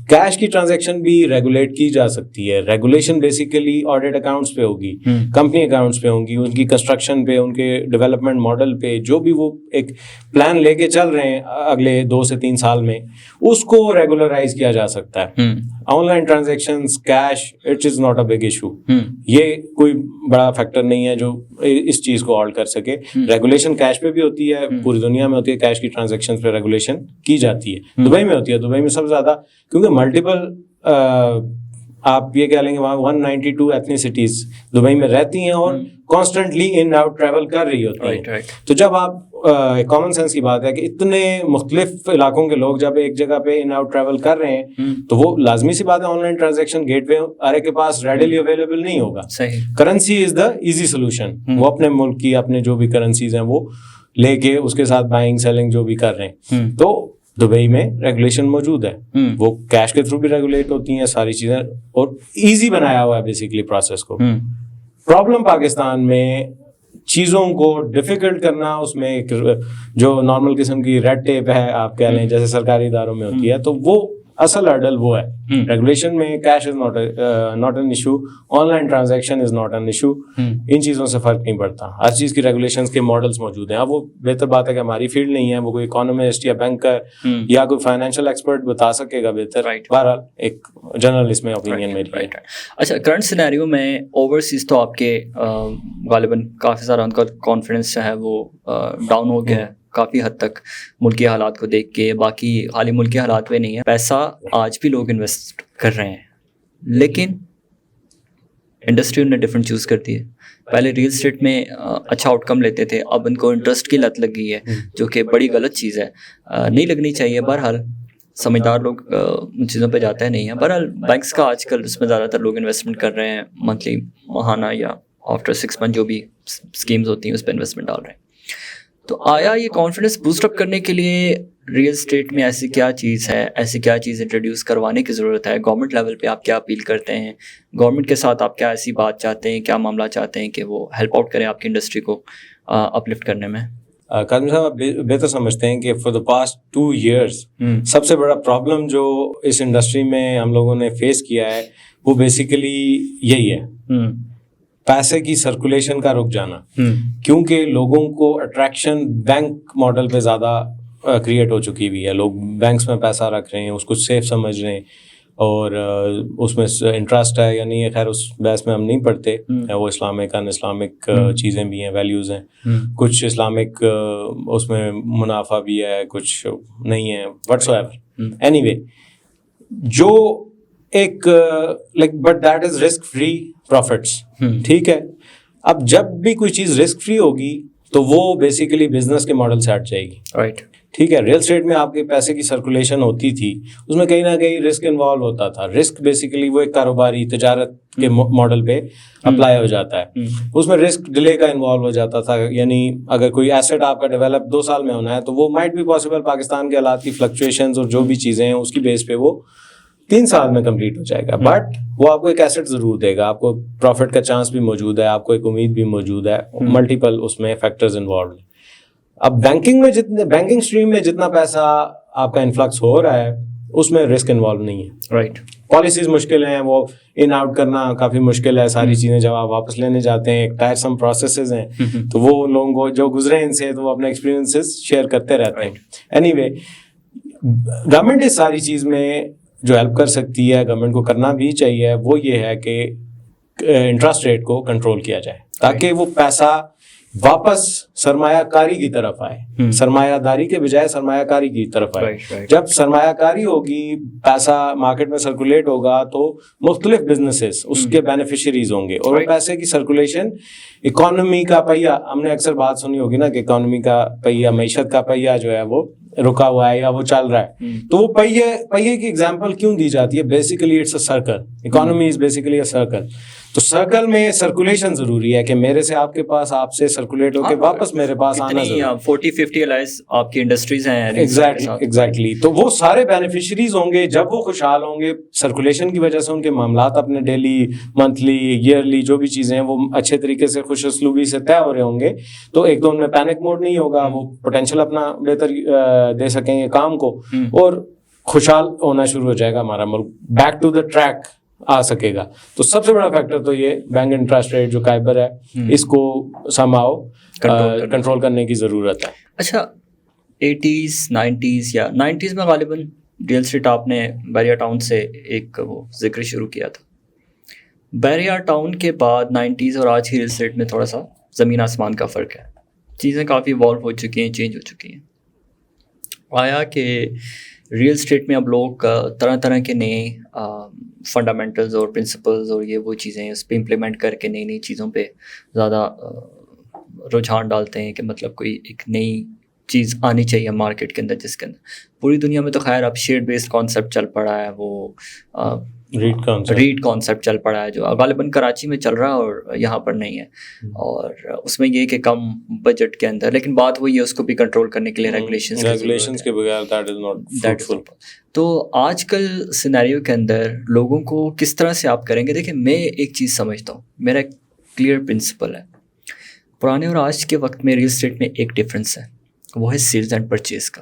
S2: کیش کی ٹرانزیکشن بھی ریگولیٹ کی جا سکتی ہے. ریگولیشن بیسیکلی آڈیٹ اکاؤنٹس پہ ہوگی, کمپنی اکاؤنٹس پہ ہوں گی, ان کی کنسٹرکشن پہ, ان کے ڈیولپمنٹ ماڈل پہ, جو بھی وہ ایک پلان لے کے چل رہے ہیں اگلے 2 سے 3 سال میں, اس کو ریگولرائز کیا جا سکتا ہے. On line transactions, cash, it is not a big issue. یہ کوئی بڑا فیکٹر نہیں ہے جو اس چیز کو ہالٹ کر سکے. ریگولیشن کیش پہ بھی ہوتی ہے, پوری دنیا میں ہوتی ہے, کیش کی ٹرانزیکشن پہ ریگولیشن کی جاتی ہے. دبئی میں ہوتی ہے, دبئی میں سب سے زیادہ, کیونکہ ملٹیپل آپ یہ کہہ لیں گے وہاں 192 ایتھنیسٹیز دبئی میں رہتی ہیں اور کانسٹنٹلی ان آؤٹ ٹریول کر رہی ہوتی ہیں. تو جب آپ کامن سینس کی بات ہے کہ اتنے مختلف علاقوں کے لوگ جب ایک جگہ پہ ان آؤٹ ٹریول کر رہے ہیں, تو وہ لازمی سی بات ہے آن لائن ٹرانزیکشن گیٹ وے ہر ایک کے پاس ریڈیلی اویلیبل نہیں ہوگا. Currency is the easy solution. وہ اپنے ملک کی اپنے جو بھی کرنسیز ہیں وہ لے کے اس کے ساتھ بائنگ سیلنگ جو بھی کر رہے ہیں. تو دبئی میں ریگولیشن موجود ہے, وہ کیش کے تھرو بھی ریگولیٹ ہوتی ہیں ساری چیزیں, اور ایزی بنایا ہوا ہے بیسیکلی پروسیس کو. پرابلم پاکستان میں چیزوں کو ڈیفیکلٹ کرنا, اس میں جو نارمل قسم کی ریڈ ٹیپ ہے آپ کہہ لیں جیسے سرکاری اداروں میں ہوتی ہے, تو وہ اصل ہرڈل وہ ہے. ریگولیشن میں cash is not an issue, online transaction is not an issue, ان چیزوں سے فرق نہیں پڑتا. ہر چیز کی ریگولیشنز کے ماڈلس موجود ہیں. اب وہ بہتر بات ہے کہ ہماری فیلڈ نہیں ہے, وہ کوئی اکانومسٹ یا بینکر یا کوئی فائنینشیل ایکسپرٹ بتا سکے گا بہتر. بہرحال ایک جنرل اس میں اوپینین میری ہے.
S1: اچھا, کرنٹ سینیریو میں اوورسیز تو آپ کے غالباً کافی سارا ان کا کانفیڈنس جو ہے وہ ڈاؤن ہو گیا ہے کافی حد تک ملکی حالات کو دیکھ کے. باقی خالی ملکی حالات میں نہیں ہے, پیسہ آج بھی لوگ انویسٹ کر رہے ہیں, لیکن انڈسٹری انہوں نے ڈفرینٹ چوز کر دی ہے. پہلے ریل اسٹیٹ میں اچھا آؤٹ کم لیتے تھے, اب ان کو انٹرسٹ کی لت لگ گئی ہے, جو کہ بڑی غلط چیز ہے, نہیں لگنی چاہیے. بہرحال سمجھدار لوگ ان چیزوں پہ جاتے ہیں نہیں ہیں. بہرحال بینکس کا آج کل اس میں زیادہ تر لوگ انویسٹمنٹ کر رہے ہیں, منتھلی, ماہانہ یا آفٹر 6 منتھ جو بھی اسکیمز ہوتی ہیں اس پہ انویسٹمنٹ ڈال رہے ہیں. تو آیا یہ کانفیڈنس بوسٹ اپ کرنے کے لیے ریئل اسٹیٹ میں ایسی کیا چیز ہے, ایسی کیا چیز انٹروڈیوس کروانے کی ضرورت ہے؟ گورنمنٹ لیول پہ آپ کیا اپیل کرتے ہیں؟ گورنمنٹ کے ساتھ آپ کیا ایسی بات چاہتے ہیں, کیا معاملہ چاہتے ہیں کہ وہ ہیلپ آؤٹ کریں آپ کی انڈسٹری کو اپلفٹ کرنے میں؟
S2: کاظم صاحب, آپ بہتر سمجھتے ہیں کہ فار دا پاسٹ 2 years سب سے بڑا پرابلم جو اس انڈسٹری میں ہم لوگوں نے فیس کیا ہے وہ بیسیکلی یہی ہے, پیسے کی سرکولیشن کا رک جانا. کیونکہ لوگوں کو اٹریکشن بینک ماڈل پہ زیادہ کریٹ ہو چکی ہوئی ہے. لوگ بینکس میں پیسہ رکھ رہے ہیں, اس کو سیف سمجھ رہے ہیں, اور اس میں انٹرسٹ ہے یا نہیں ہے, خیر اس بحث میں ہم نہیں پڑھتے. وہ اسلامک ان اسلامک چیزیں بھی ہیں, ویلیوز ہیں, کچھ اسلامک اس میں منافع بھی ہے, کچھ نہیں ہے, وٹس ایور. اینی وے, جو ایک like but that is risk free profits. ٹھیک ہے, اب جب بھی کوئی چیز رسک فری ہوگی تو وہ بیسیکلی بزنس کے ماڈل سے ہٹ جائے گی. رائٹ, ٹھیک ہے. ریل اسٹیٹ میں آپ کے پیسے کی سرکولیشن ہوتی تھی, اس میں کہیں نہ کہیں رسک انوالو ہوتا تھا. رسک بیسیکلی وہ ایک کاروباری تجارت کے ماڈل پہ اپلائی ہو جاتا ہے. اس میں رسک ڈیلے کا انوالو ہو جاتا تھا, یعنی اگر کوئی ایسٹ آپ کا ڈیولپ 2 سال میں ہونا ہے تو وہ مائٹ بی پاسبل پاکستان کے حالات کی فلکچویشنز اور جو بھی چیزیں ہیں اس کی بیس پہ وہ 3 سال میں کمپلیٹ ہو جائے گا. بٹ وہ آپ کو ایک ایسٹ ضرور دے گا, آپ کو پروفٹ کا چانس بھی موجود ہے, آپ کو ایک امید بھی موجود ہے. ملٹیپل اس میں فیکٹرز انوالوڈ ہیں. اب بینکنگ اسٹریم میں جتنا پیسہ آپ کا انفلکس ہو رہا ہے اس میں رسک انوالو نہیں ہے. رائٹ, پالیسیز مشکل ہیں, وہ ان آؤٹ کرنا کافی مشکل ہے. ساری چیزیں جب آپ واپس لینے جاتے ہیں, ایک ٹائرسم پروسیسز ہیں, تو وہ لوگوں کو جو گزرے ان سے تو وہ اپنے ایکسپیرینسز شیئر کرتے رہتے ہیں. اینی وے, گورنمنٹ اس ساری چیز میں جو ہیلپ کر سکتی ہے, گورنمنٹ کو کرنا بھی چاہیے, وہ یہ ہے کہ انٹرسٹ ریٹ کو کنٹرول کیا جائے تاکہ وہ پیسہ واپس سرمایہ کاری کی طرف آئے, سرمایہ داری کے بجائے سرمایہ کاری کی طرف آئے. جب سرمایہ کاری ہوگی, پیسہ مارکیٹ میں سرکولیٹ ہوگا تو مختلف بزنسز اس کے بینیفیشریز ہوں گے, اور وہ پیسے کی سرکولیشن اکانومی کا پہیا, ہم نے اکثر بات سنی ہوگی نا کہ اکانومی کا پہیا, معیشت کا پہیا جو ہے وہ رکا ہوا ہے یا وہ چل رہا ہے. تو وہ پہیے کی ایگزامپل کیوں دی جاتی ہے؟ Basically it's a circle, economy is basically a circle. تو سرکل میں سرکولیشن ضروری ہے کہ میرے سے آپ کے پاس, آپ سے سرکولیٹ ہو کے واپس میرے پاس آنا ضروری ہے.
S1: 40-50 الائز آپ کی انڈسٹریز ہیں.
S2: ایگزیکٹلی, تو وہ سارے بینیفیشریز ہوں گے. جب وہ خوشحال ہوں گے سرکولیشن کی وجہ سے, ان کے معاملات اپنے ڈیلی, منتھلی, ایئرلی جو بھی چیزیں ہیں وہ اچھے طریقے سے خوش اسلوبی سے طے ہو رہے ہوں گے, تو ایک تو ان میں پینک موڈ نہیں ہوگا, وہ پوٹینشیل اپنا بہتر دے سکیں گے کام کو, اور خوشحال ہونا شروع ہو جائے گا ہمارا ملک, بیک ٹو دا ٹریک آ سکے گا. تو سب سے بڑا فیکٹر تو یہ بینک انٹرسٹ ریٹ جو قائبر ہے, اس کو سمہاؤ کنٹرول کرنے کی ضرورت ہے.
S1: اچھا, 80s 90s یا 90s میں غالباً ریل اسٹیٹ آپ نے بیریا ٹاؤن سے ایک وہ ذکر شروع کیا تھا. بیریا ٹاؤن کے بعد 90s اور آج کی ریل اسٹیٹ میں تھوڑا سا زمین آسمان کا فرق ہے. چیزیں کافی ایوالو ہو چکی ہیں, چینج ہو چکی ہیں. آیا کہ ریئل اسٹیٹ میں اب لوگ طرح طرح کے نئے فنڈامنٹلز اور پرنسپلز اور یہ وہ چیزیں اس پہ امپلیمنٹ کر کے نئی چیزوں پہ زیادہ رجحان ڈالتے ہیں کہ مطلب کوئی ایک نئی چیز آنی چاہیے مارکیٹ کے اندر, جس کے اندر پوری دنیا میں تو خیر اب شیئر بیسڈ کانسیپٹ چل پڑا ہے, وہ ریٹ کانسیپٹ چل پڑا ہے جو غالباً کراچی میں چل رہا ہے اور یہاں پر نہیں ہے. اور اس میں یہ کہ کم بجٹ کے اندر, لیکن بات وہی ہے اس کو بھی کنٹرول کرنے کے لیے ریگولیشنز
S2: کے بغیر دیٹ از ناٹ فروٹفل.
S1: تو آج کل سینیریو کے اندر لوگوں کو کس طرح سے آپ کریں گے؟ دیکھیں, میں ایک چیز سمجھتا ہوں, میرا ایک کلیئر پرنسپل ہے. پرانے اور آج کے وقت میں ریل اسٹیٹ میں ایک ڈفرینس ہے, وہ ہے سیلز اینڈ پرچیز کا.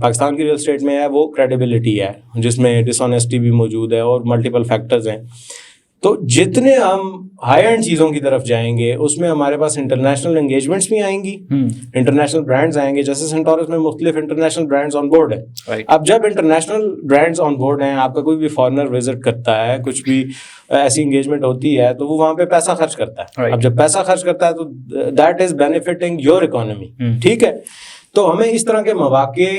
S2: پاکستان کی ریئل اسٹیٹ میں ہے وہ کریڈیبلٹی ہے، جس میں ڈس آنیسٹی بھی موجود ہے اور ملٹیپل فیکٹرز ہیں. تو جتنے ہم ہائی اینڈ چیزوں کی طرف جائیں گے اس میں ہمارے پاس انٹرنیشنل انگیجمنٹس بھی آئیں گی، انٹرنیشنل برانڈز آئیں گے. جیسے سینٹورس میں مختلف انٹرنیشنل برانڈز آن بورڈ ہیں. اب جب انٹرنیشنل برانڈز آن بورڈ ہیں، آپ کا کوئی بھی فارنر وزٹ کرتا ہے، کچھ بھی ایسی انگیجمنٹ ہوتی ہے تو وہ وہاں پہ پیسہ خرچ کرتا ہے. اب جب پیسہ خرچ کرتا ہے تو that is benefiting your economy. ٹھیک ہے، تو ہمیں اس طرح کے مواقع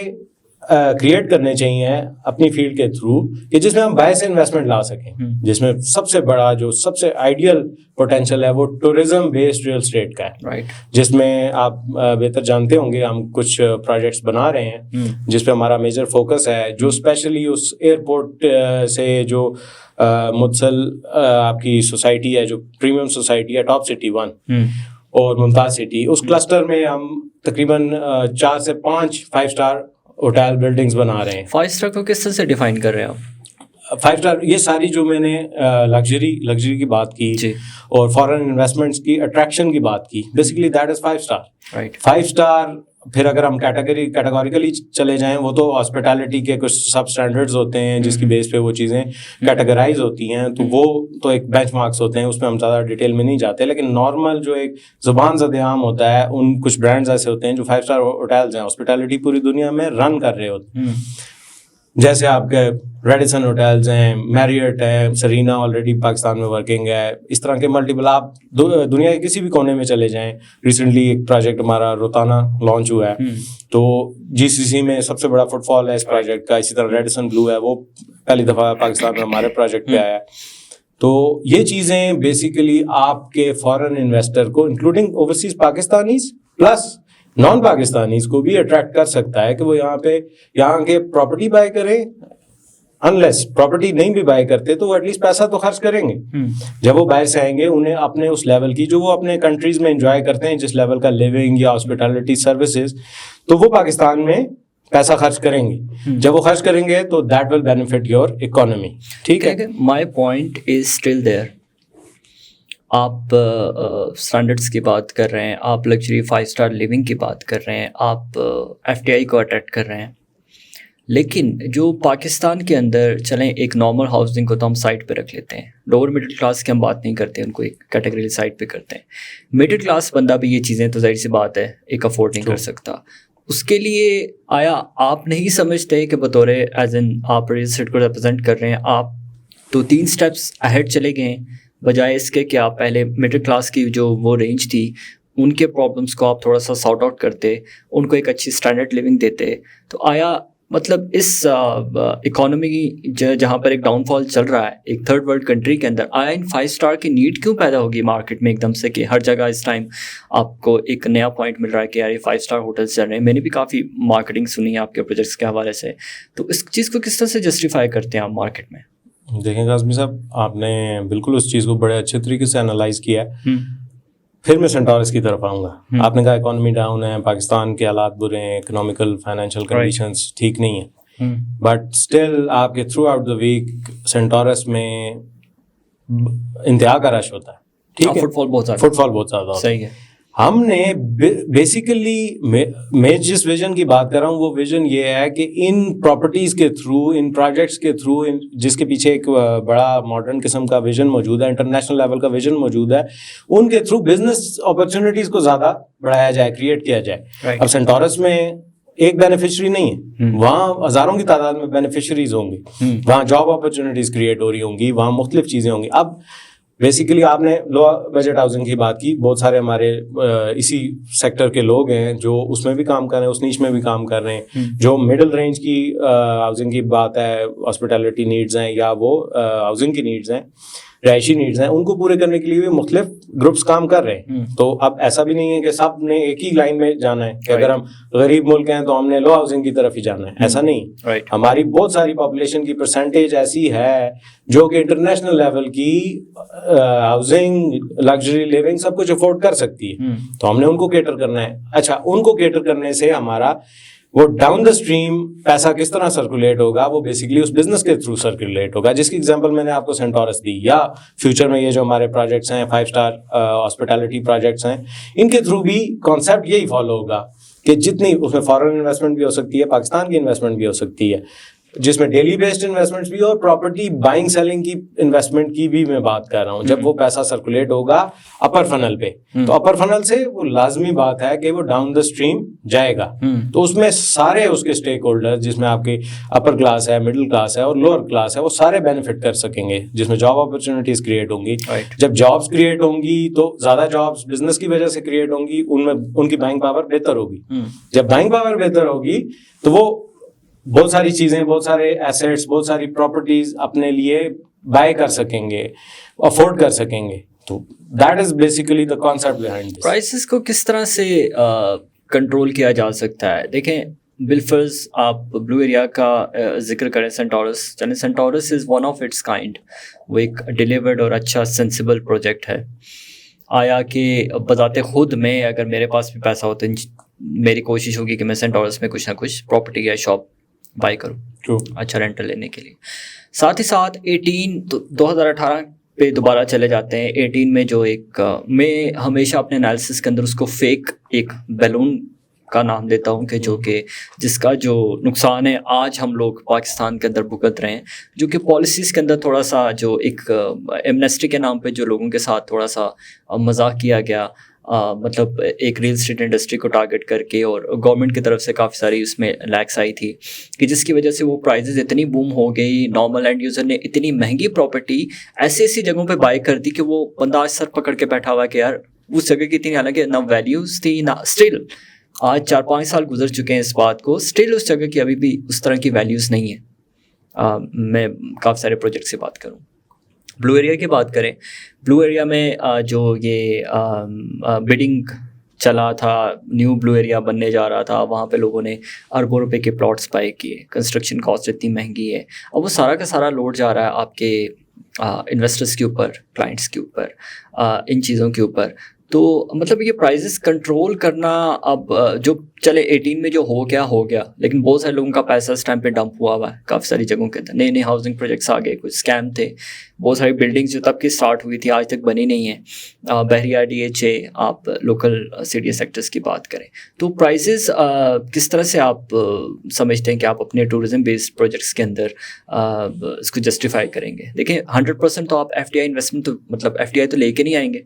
S2: کریٹ کرنے چاہیے اپنی فیلڈ کے تھرو کہ جس میں ہم باہر سے انویسٹمنٹ لا سکیں. جس میں سب سے بڑا جو سب سے آئیڈیل پوٹینشیل ہے وہ ٹورزم بیسڈ ریئل اسٹیٹ کا ہے، جس میں آپ بہتر جانتے ہوں گے ہم کچھ پروجیکٹس بنا رہے ہیں جس پہ ہمارا میجر فوکس ہے، جو اسپیشلی اس ایئرپورٹ سے جو متصل آپ کی سوسائٹی ہے، جو پریمیم سوسائٹی ہے ٹاپ سٹی 1 اور ممتاز سٹی، اس کلسٹر میں ہم تقریباً 4 سے 5 5 اسٹار ہوٹل بلڈنگز بنا رہے ہیں.
S1: 5 اسٹار کو کس طرح سے ڈیفائن کر رہے ہیں آپ؟
S2: 5 اسٹار یہ ساری جو میں نے لگژری کی بات کی اور فارن انویسٹمنٹس کی اٹریکشن کی بات کی، basically that is 5 star. 5 star پھر اگر ہم کیٹیگوریکلی چلے جائیں، وہ تو ہاسپٹیلٹی کے کچھ سب اسٹینڈرڈز ہوتے ہیں جس کی بیس پہ وہ چیزیں کیٹیگرائز ہوتی ہیں، تو وہ تو ایک بینچ مارکس ہوتے ہیں، اس میں ہم زیادہ ڈیٹیل میں نہیں جاتے. لیکن نارمل جو ایک زبان زد عام ہوتا ہے، ان کچھ برانڈز ایسے ہوتے ہیں جو 5 اسٹار ہوٹلز ہیں، ہاسپٹیلٹی پوری دنیا میں رن کر رہے ہوتے ہیں. جیسے آپ کے ریڈیسن ہوٹلز ہیں، میریٹ ہے، سرینا آلریڈی پاکستان میں ورکنگ ہے. اس طرح کے ملٹیپل آپ دنیا کے کسی بھی کونے میں چلے جائیں. ریسنٹلی ایک پروجیکٹ ہمارا روتانا لانچ ہوا ہے، تو جی سی سی میں سب سے بڑا فٹ فال ہے اس پروجیکٹ کا. اسی طرح ریڈیسن بلو ہے، وہ پہلی دفعہ پاکستان میں ہمارے پروجیکٹ پہ آیا ہے. تو یہ چیزیں بیسیکلی آپ کے فارن انویسٹر کو including overseas Pakistanis plus naan Pakistanis کو بھی اٹریکٹ کر سکتا ہے کہ وہ یہاں کے پراپرٹی بائی کریں. انلیس پراپرٹی نہیں بھی بائی کرتے تو وہ ایٹ لیسٹ پیسہ تو خرچ کریں گے. جب وہ باہر سے آئیں گے انہیں اپنے اس لیول کی جو وہ اپنے کنٹریز میں انجوائے کرتے ہیں، جس لیول کا لیونگ یا ہاسپٹیلٹی سروسز، تو وہ پاکستان میں پیسہ خرچ کریں گے. جب وہ خرچ کریں گے تو that will benefit your economy. ٹھیک ہے،
S1: my point is still there. آپ اسٹینڈرڈس کی بات کر رہے ہیں، آپ لگژری 5 اسٹار لیونگ کی بات کر رہے ہیں، آپ ایف ٹی آئی کو اٹریکٹ کر رہے ہیں، لیکن جو پاکستان کے اندر چلیں ایک نارمل ہاؤسنگ کو تو ہم سائڈ پہ رکھ لیتے ہیں، لوور مڈل کلاس کی ہم بات نہیں کرتے، ان کو ایک کیٹیگری سائڈ پہ کرتے ہیں. مڈل کلاس بندہ بھی یہ چیزیں تو ظاہر سی بات ہے ایک افورڈ نہیں کر سکتا. اس کے لیے آیا آپ نہیں سمجھتے کہ بطور ایز این آپ ریل اسٹیٹ کو ریپرزینٹ کر رہے ہیں، آپ 2-3 اسٹیپس اہیڈ چلے گئے بجائے اس کے کہ آپ پہلے مڈل کلاس کی جو وہ رینج تھی ان کے پرابلمس کو آپ تھوڑا سا سارٹ آؤٹ کرتے، ان کو ایک اچھی اسٹینڈرڈ لیونگ دیتے؟ تو آیا مطلب اس اکانومی جہاں پر ایک ڈاؤن فال چل رہا ہے ایک تھرڈ ورلڈ کنٹری کے اندر، آیا ان 5 اسٹار کی نیڈ کیوں پیدا ہوگی مارکیٹ میں ایک دم سے کہ ہر جگہ اس ٹائم آپ کو ایک نیا پوائنٹ مل رہا ہے کہ یار یہ 5 اسٹار ہوٹلس چل رہے ہیں؟ میں نے بھی کافی مارکیٹنگ سنی ہے آپ کے پروجیکٹس کے حوالے سے، تو اس چیز کو کس طرح سے جسٹیفائی کرتے ہیں آپ مارکیٹ میں؟
S2: دیکھیں قاسمی صاحب، آپ نے بالکل اس چیز کو بڑے اچھے طریقے سے انالائز کیا ہے. پھر میں سینٹورس کی طرف آؤں گا. آپ نے کہا اکانومی ڈاؤن ہے، پاکستان کے حالات برے ہیں، اکنامیکل فائنینشیل کنڈیشنز ٹھیک نہیں ہیں، بٹ اسٹل آپ کے throughout the week Centaurus میں انتہا کا رش ہوتا ہے. ٹھیک ہے، فٹ فال بہت زیادہ ہوتا ہے.
S1: صحیح ہے.
S2: ہم نے بیسیکلی میں جس ویژن کی بات کر رہا ہوں وہ ویژن یہ ہے کہ ان پراپرٹیز کے تھرو، ان پروجیکٹس کے تھرو، جس کے پیچھے ایک بڑا ماڈرن قسم کا ویژن موجود ہے، انٹرنیشنل لیول کا ویژن موجود ہے، ان کے تھرو بزنس اپرچونیٹیز کو زیادہ بڑھایا جائے، کریٹ کیا جائے. اب سینٹورس میں ایک بینیفیشری نہیں ہے، وہاں ہزاروں کی تعداد میں بینیفیشریز ہوں گی، وہاں جاب اپرچونیٹیز کریٹ ہو رہی ہوں گی، وہاں مختلف چیزیں ہوں گی. اب بیسیکلی آپ نے لو بجٹ ہاؤسنگ کی بات کی، بہت سارے ہمارے اسی سیکٹر کے لوگ ہیں جو اس میں بھی کام کر رہے ہیں، اس نیچ میں بھی کام کر رہے ہیں. جو مڈل رینج کی ہاؤسنگ کی بات ہے، ہاسپٹیلٹی نیڈز ہیں یا وہ ہاؤسنگ کی نیڈز ہیں، رہائشی نیڈز ہیں، ان کو پورے کرنے کے لیے بھی مختلف گروپس کام کر رہے ہیں. تو اب ایسا بھی نہیں ہے کہ سب نے ایک ہی لائن میں جانا ہے کہ اگر ہم غریب ملک ہیں تو ہم نے لو ہاؤسنگ کی طرف ہی جانا ہے، ایسا نہیں. ہماری بہت ساری پاپولیشن کی پرسنٹیج ایسی ہے جو کہ انٹرنیشنل لیول کی ہاؤسنگ، لگژری لیونگ سب کچھ افورڈ کر سکتی ہے، تو ہم نے ان کو کیٹر کرنا ہے. اچھا، ان کو کیٹر کرنے سے ہمارا وہ ڈاؤن دا اسٹریم پیسہ کس طرح سرکولیٹ ہوگا, وہ بیسکلی اس بزنس کے تھرو سرکولیٹ ہوگا, جس کی ایگزامپل میں نے آپ کو سینٹورس دی, یا فیوچر میں یہ جو ہمارے پروجیکٹس ہیں 5 اسٹار ہاسپٹیلٹی پروجیکٹس ہیں, ان کے تھرو بھی کانسیپٹ یہی فالو ہوگا کہ جتنی اس میں فارن انویسٹمنٹ بھی ہو سکتی ہے, پاکستان کی انویسٹمنٹ بھی ہو سکتی ہے, جس میں ڈیلی بیسڈ انویسٹمنٹس بھی اور پراپرٹی بائنگ سیلنگ کی انویسٹمنٹ کی بھی میں بات کر رہا ہوں. جب وہ پیسہ سرکولیٹ ہوگا اپر فنل پہ, تو اپر فنل سے وہ لازمی بات ہے کہ وہ ڈاؤن دا اسٹریم جائے گا. تو اس میں سارے اس کے اسٹیک ہولڈر, جس میں آپ کی اپر کلاس ہے, مڈل کلاس ہے اور لوور کلاس ہے, وہ سارے بینیفٹ کر سکیں گے, جس میں جاب اپرچونیٹیز کریٹ ہوں گی. جب جابس کریٹ ہوں گی تو زیادہ جابس بزنس کی وجہ سے کریٹ ہوں گی, ان میں ان کی بائنگ پاور بہتر ہوگی. جب بائنگ پاور بہتر ہوگی تو وہ بہت ساری چیزیں, بہت سارے ایسیٹس, بہت ساری پراپرٹیز اپنے لیے بائی کر سکیں گے, افورڈ کر سکیں گے. تو that is basically the concept behind this.
S1: Prices کو کس طرح سے کنٹرول کیا جا سکتا ہے؟ دیکھیں بالفرض آپ بلو ایریا کا ذکر کریں, سینٹورس, یعنی سینٹورس is one of its kind. وہ ایک ڈیلیورڈ اور اچھا سینسیبل پروجیکٹ ہے. آیا کہ بذات خود میں اگر میرے پاس بھی پیسہ ہوتا ہے, میری کوشش ہوگی کہ میں سینٹورس میں کچھ نہ کچھ پراپرٹی یا شاپ بائی کروں اچھا رینٹل لینے کے لیے. ساتھ ہی ساتھ 2018 پہ دوبارہ چلے جاتے ہیں. 18 میں جو ایک میں ہمیشہ اپنے انالیسس کے اندر اس کو فیک ایک بیلون کا نام دیتا ہوں, کہ جو کہ جس کا جو نقصان ہے آج ہم لوگ پاکستان کے اندر بھگت رہے ہیں, جو کہ پالیسیز کے اندر تھوڑا سا جو ایک ایمنیسٹی کے نام پہ جو لوگوں کے ساتھ تھوڑا سا مذاق کیا گیا, مطلب ایک ریل اسٹیٹ انڈسٹری کو ٹارگٹ کر کے, اور گورنمنٹ کی طرف سے کافی ساری اس میں لیکس آئی تھی, کہ جس کی وجہ سے وہ پرائزز اتنی بوم ہو گئی. نارمل اینڈ یوزر نے اتنی مہنگی پراپرٹی ایسی جگہوں پہ بائی کر دی کہ وہ بندہ آج سر پکڑ کے بیٹھا ہوا کہ یار اس جگہ کی اتنی, حالانکہ نہ ویلیوز تھی نہ, اسٹل آج 4-5 سال گزر چکے ہیں اس بات کو, اسٹل اس جگہ کی ابھی بھی اس طرح کی ویلیوز نہیں ہے. میں کافی سارے پروجیکٹ سے بات کروں. بلو ایریا کی بات کریں, بلو ایریا میں جو یہ بڈنگ چلا تھا, نیو بلو ایریا بننے جا رہا تھا, وہاں پہ لوگوں نے اربوں روپے کے پلاٹس بائی کیے, کنسٹرکشن کاسٹ اتنی مہنگی ہے, اور وہ سارا کا سارا لوڈ جا رہا ہے آپ کے انویسٹرس کے اوپر, کلائنٹس کے اوپر, ان چیزوں کے اوپر. تو مطلب یہ پرائزز کنٹرول کرنا, اب جو چلے 18 میں جو ہو گیا, لیکن بہت سارے لوگوں کا پیسہ اس ٹائم پہ ڈمپ ہوا ہے کافی ساری جگہوں کے اندر. نئے ہاؤسنگ پروجیکٹس آ گئے, کچھ اسکیم تھے, بہت ساری بلڈنگس جو تب کی اسٹارٹ ہوئی تھی آج تک بنی نہیں ہیں. بحریہ DHA, آپ لوکل CDA سیکٹرس کی بات کریں, تو پرائزز کس طرح سے آپ سمجھتے ہیں کہ آپ اپنے ٹورزم بیسڈ پروجیکٹس کے اندر اس کو جسٹیفائی کریں گے؟ دیکھیں 100% تو آپ FDI انویسٹمنٹ تو مطلب FDI تو لے کے نہیں آئیں گے,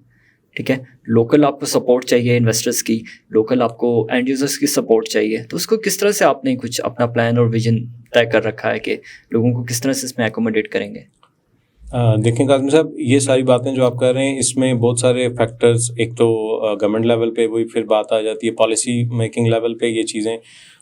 S1: ٹھیک ہے. لوکل آپ کو سپورٹ چاہیے انویسٹرس کی, لوکل آپ کو اینڈ یوزرس کی سپورٹ چاہیے. تو اس کو کس طرح سے آپ نے کچھ اپنا پلان اور ویژن طے کر رکھا ہے کہ لوگوں کو کس طرح سے اس میں ایکوموڈیٹ کریں گے؟
S2: دیکھیں قاسم صاحب, یہ ساری باتیں جو آپ کر رہے ہیں اس میں بہت سارے فیکٹرز, ایک تو گورنمنٹ لیول پہ وہی پھر بات آ جاتی ہے, پالیسی میکنگ لیول پہ یہ چیزیں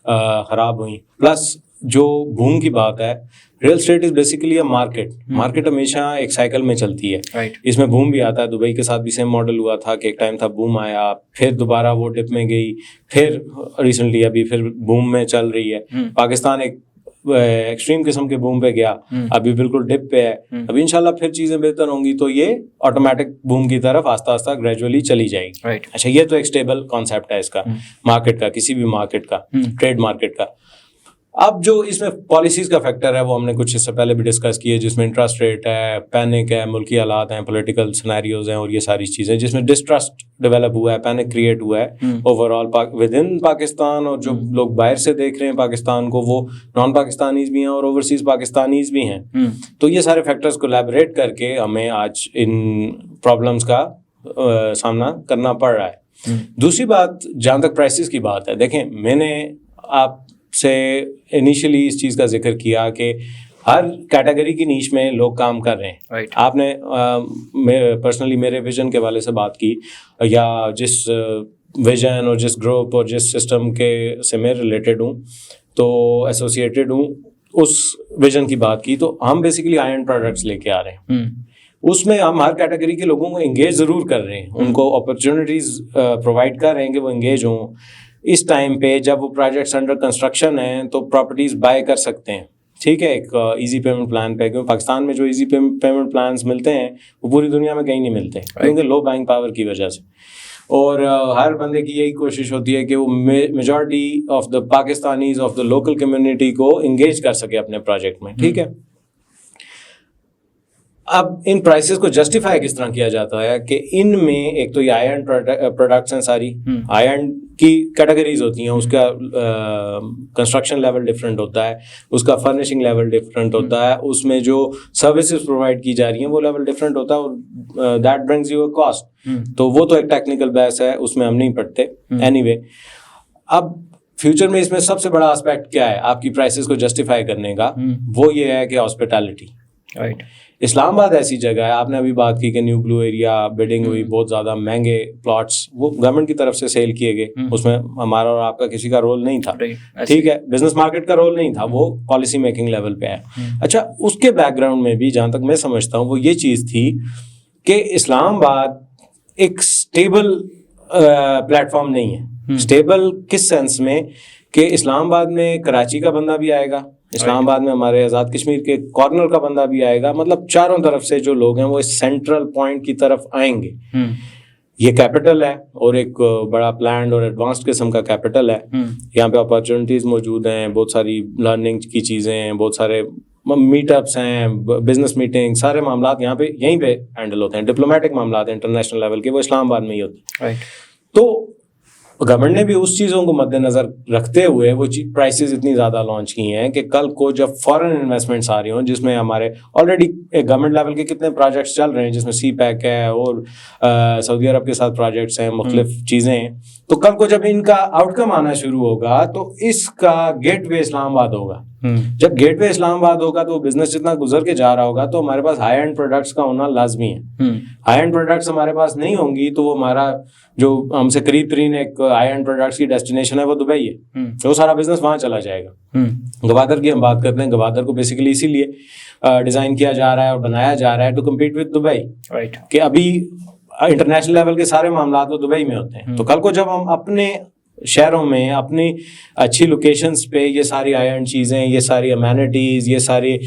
S2: خراب ہوئیں, پلس جو بوم کی بات ہے, real state is basically a market ہمیشہ ایک سائیکل میں چلتی ہے. اس میں بوم بھی آتا ہے, دبئی کے ساتھ بھی سیم ماڈل ہوا تھا کہ ایک ٹائم تھا بوم آیا, پھر دوبارہ وہ ڈپ میں گئی, پھر ریسنٹلی ابھی پھر بوم میں چل رہی ہے. پاکستان ایک ایکسٹریم قسم کے بوم پہ گیا, ابھی بالکل ڈپ پہ ہے, ابھی انشاءاللہ پھر چیزیں بہتر ہوں گی تو یہ آٹومیٹک بوم کی طرف آہستہ آہستہ گریجولی چلی جائے گی. اچھا, یہ تو ایک اسٹیبل کانسیپٹ ہے اس کا, مارکیٹ کا, کسی بھی مارکیٹ کا, ٹریڈ مارکیٹ کا. اب جو اس میں پالیسیز کا فیکٹر ہے وہ ہم نے کچھ اس سے پہلے بھی ڈسکس کیے, جس میں انٹرسٹ ریٹ ہے, پینک ہے, ملکی حالات ہیں, پولیٹیکل سینیریوز ہیں, اور یہ ساری چیزیں جس میں ڈسٹرسٹ ڈیولپ ہوا ہے, پینک کریٹ ہوا ہے over all with in Pakistan. اور جو لوگ باہر سے دیکھ رہے ہیں پاکستان کو, وہ نان پاکستانیز بھی ہیں اور اوورسیز پاکستانیز بھی ہیں. تو یہ سارے فیکٹرز کو کولیبریٹ کر کے ہمیں آج ان پرابلمس کا سامنا کرنا پڑ رہا ہے. دوسری بات, جہاں تک پرائسز کی بات ہے, دیکھیں میں نے آپ سے انیشلی اس چیز کا ذکر کیا کہ ہر کیٹیگری کی نیش میں لوگ کام کر رہے ہیں. آپ نے پرسنلی میرے ویژن کے حوالے سے بات کی, یا جس ویژن اور جس گروپ اور جس سسٹم کے سے میں ریلیٹڈ ہوں تو ایسوسیٹیڈ ہوں, اس ویژن کی بات کی. تو ہم بیسیکلی آئرن پروڈکٹس لے کے آ رہے ہیں. اس میں ہم ہر کیٹیگری کے لوگوں کو انگیج ضرور کر رہے ہیں, ان کو اپرچونیٹیز پرووائڈ کر رہے ہیں کہ وہ انگیج ہوں. اس ٹائم پہ جب وہ پروجیکٹس انڈر کنسٹرکشن ہیں تو پراپرٹیز بائی کر سکتے ہیں, ٹھیک ہے, ایک ایزی پیمنٹ پلان پہ, کیونکہ پاکستان میں جو ایزی پیمنٹ پلانس ملتے ہیں وہ پوری دنیا میں کہیں نہیں ملتے, کیونکہ لو بائنگ پاور کی وجہ سے. اور ہر بندے کی یہی کوشش ہوتی ہے کہ وہ majority of the Pakistanis of the local community کو انگیج کر سکے اپنے پروجیکٹ میں. ٹھیک ہے, اب ان پرائسز کو جسٹیفائی کس طرح کیا جاتا ہے کہ ان میں ایک تو یہ آئی اینڈ پروڈکٹس ہیں, ساری آئی اینڈ کی کیٹیگریز ہوتی ہیں, اس کا کنسٹرکشن لیول ڈفرینٹ ہوتا ہے, اس کا فرنیشنگ لیول ڈفرینٹ ہوتا ہے, اس میں جو سروسز پرووائڈ کی جا رہی ہیں وہ لیول ڈفرینٹ ہوتا ہے, اور that brings you a cost. تو وہ تو ایک ٹیکنیکل بحث ہے, اس میں ہم نہیں پڑھتے. اینی وے, اب فیوچر میں اس میں سب سے بڑا اسپیکٹ کیا ہے آپ کی پرائسز کو جسٹیفائی کرنے کا, وہ یہ ہے کہ ہاسپٹیلٹی. رائٹ, اسلام آباد ایسی جگہ ہے, آپ نے ابھی بات کی کہ نیو بلو ایریا بڈنگ ہوئی, بہت زیادہ مہنگے پلاٹس وہ گورنمنٹ کی طرف سے سیل کیے گئے, اس میں ہمارا اور آپ کا کسی کا رول نہیں تھا. ٹھیک ہے, بزنس مارکیٹ کا رول نہیں تھا, وہ پالیسی میکنگ لیول پہ ہے. اچھا, اس کے بیک گراؤنڈ میں بھی جہاں تک میں سمجھتا ہوں وہ یہ چیز تھی کہ اسلام آباد ایک اسٹیبل پلیٹ فارم نہیں ہے. اسٹیبل کس سینس میں کہ اسلام آباد میں کراچی کا بندہ بھی آئے گا, اسلام آباد میں ہمارے آزاد کشمیر کے کارنر کا بندہ بھی آئے گا, مطلب چاروں طرف سے جو لوگ ہیں وہ اس سینٹرل پوائنٹ کی طرف آئیں گے. یہ کیپٹل ہے اور ایک بڑا پلانڈ اور ایڈوانسڈ قسم کا کیپٹل ہے. یہاں پہ اپارچونیٹیز موجود ہیں, بہت ساری لرننگ کی چیزیں ہیں, بہت سارے میٹ اپس ہیں, بزنس میٹنگ, سارے معاملات یہاں پہ یہیں پہ ہینڈل ہوتے ہیں. ڈپلومیٹک معاملات انٹرنیشنل لیول کے وہ اسلام آباد میں ہی ہوتے ہیں. تو گورنمنٹ نے بھی اس چیزوں کو مد نظر رکھتے ہوئے وہ پرائسز اتنی زیادہ لانچ کی ہیں کہ کل کو جب فارن انویسٹمنٹس آ رہی ہوں, جس میں ہمارے آلریڈی گورنمنٹ لیول کے کتنے پروجیکٹس چل رہے ہیں, جس میں سی پیک ہے اور سعودی عرب کے ساتھ پروجیکٹس ہیں, مختلف چیزیں ہیں, تو کل کو جب ان کا آؤٹ کم آنا شروع ہوگا تو اس کا گیٹ وے اسلام آباد ہوگا. جب گیٹ وے اسلام آباد ہوگا تو بزنس جتنا گزر کے جا رہا ہوگا تو ہمارے پاس ہائی اینڈ پروڈکٹس کا ہونا لازمی ہے. ہائی اینڈ پروڈکٹس ہمارے پاس نہیں ہوں گی تو وہ ہمارا جو ہم سے قریب ترین ایک ہائی اینڈ پروڈکٹس کی ڈیسٹینیشن ہے وہ دبئی ہے, تو سارا بزنس وہاں چلا جائے گا. گوادر کی ہم بات کرتے ہیں, گوادر کو بیسیکلی اسی لیے ڈیزائن کیا جا رہا ہے اور بنایا جا رہا ہے ٹو کمپیٹ وتھ دبئی, کہ ابھی انٹرنیشنل لیول کے سارے معاملات وہ دبئی میں ہوتے ہیں. تو کل کو جب ہم اپنے شہروں میں اپنی اچھی لوکیشنز پہ یہ ساری آئی اینڈ چیزیں, یہ ساری امینٹیز, یہ ساری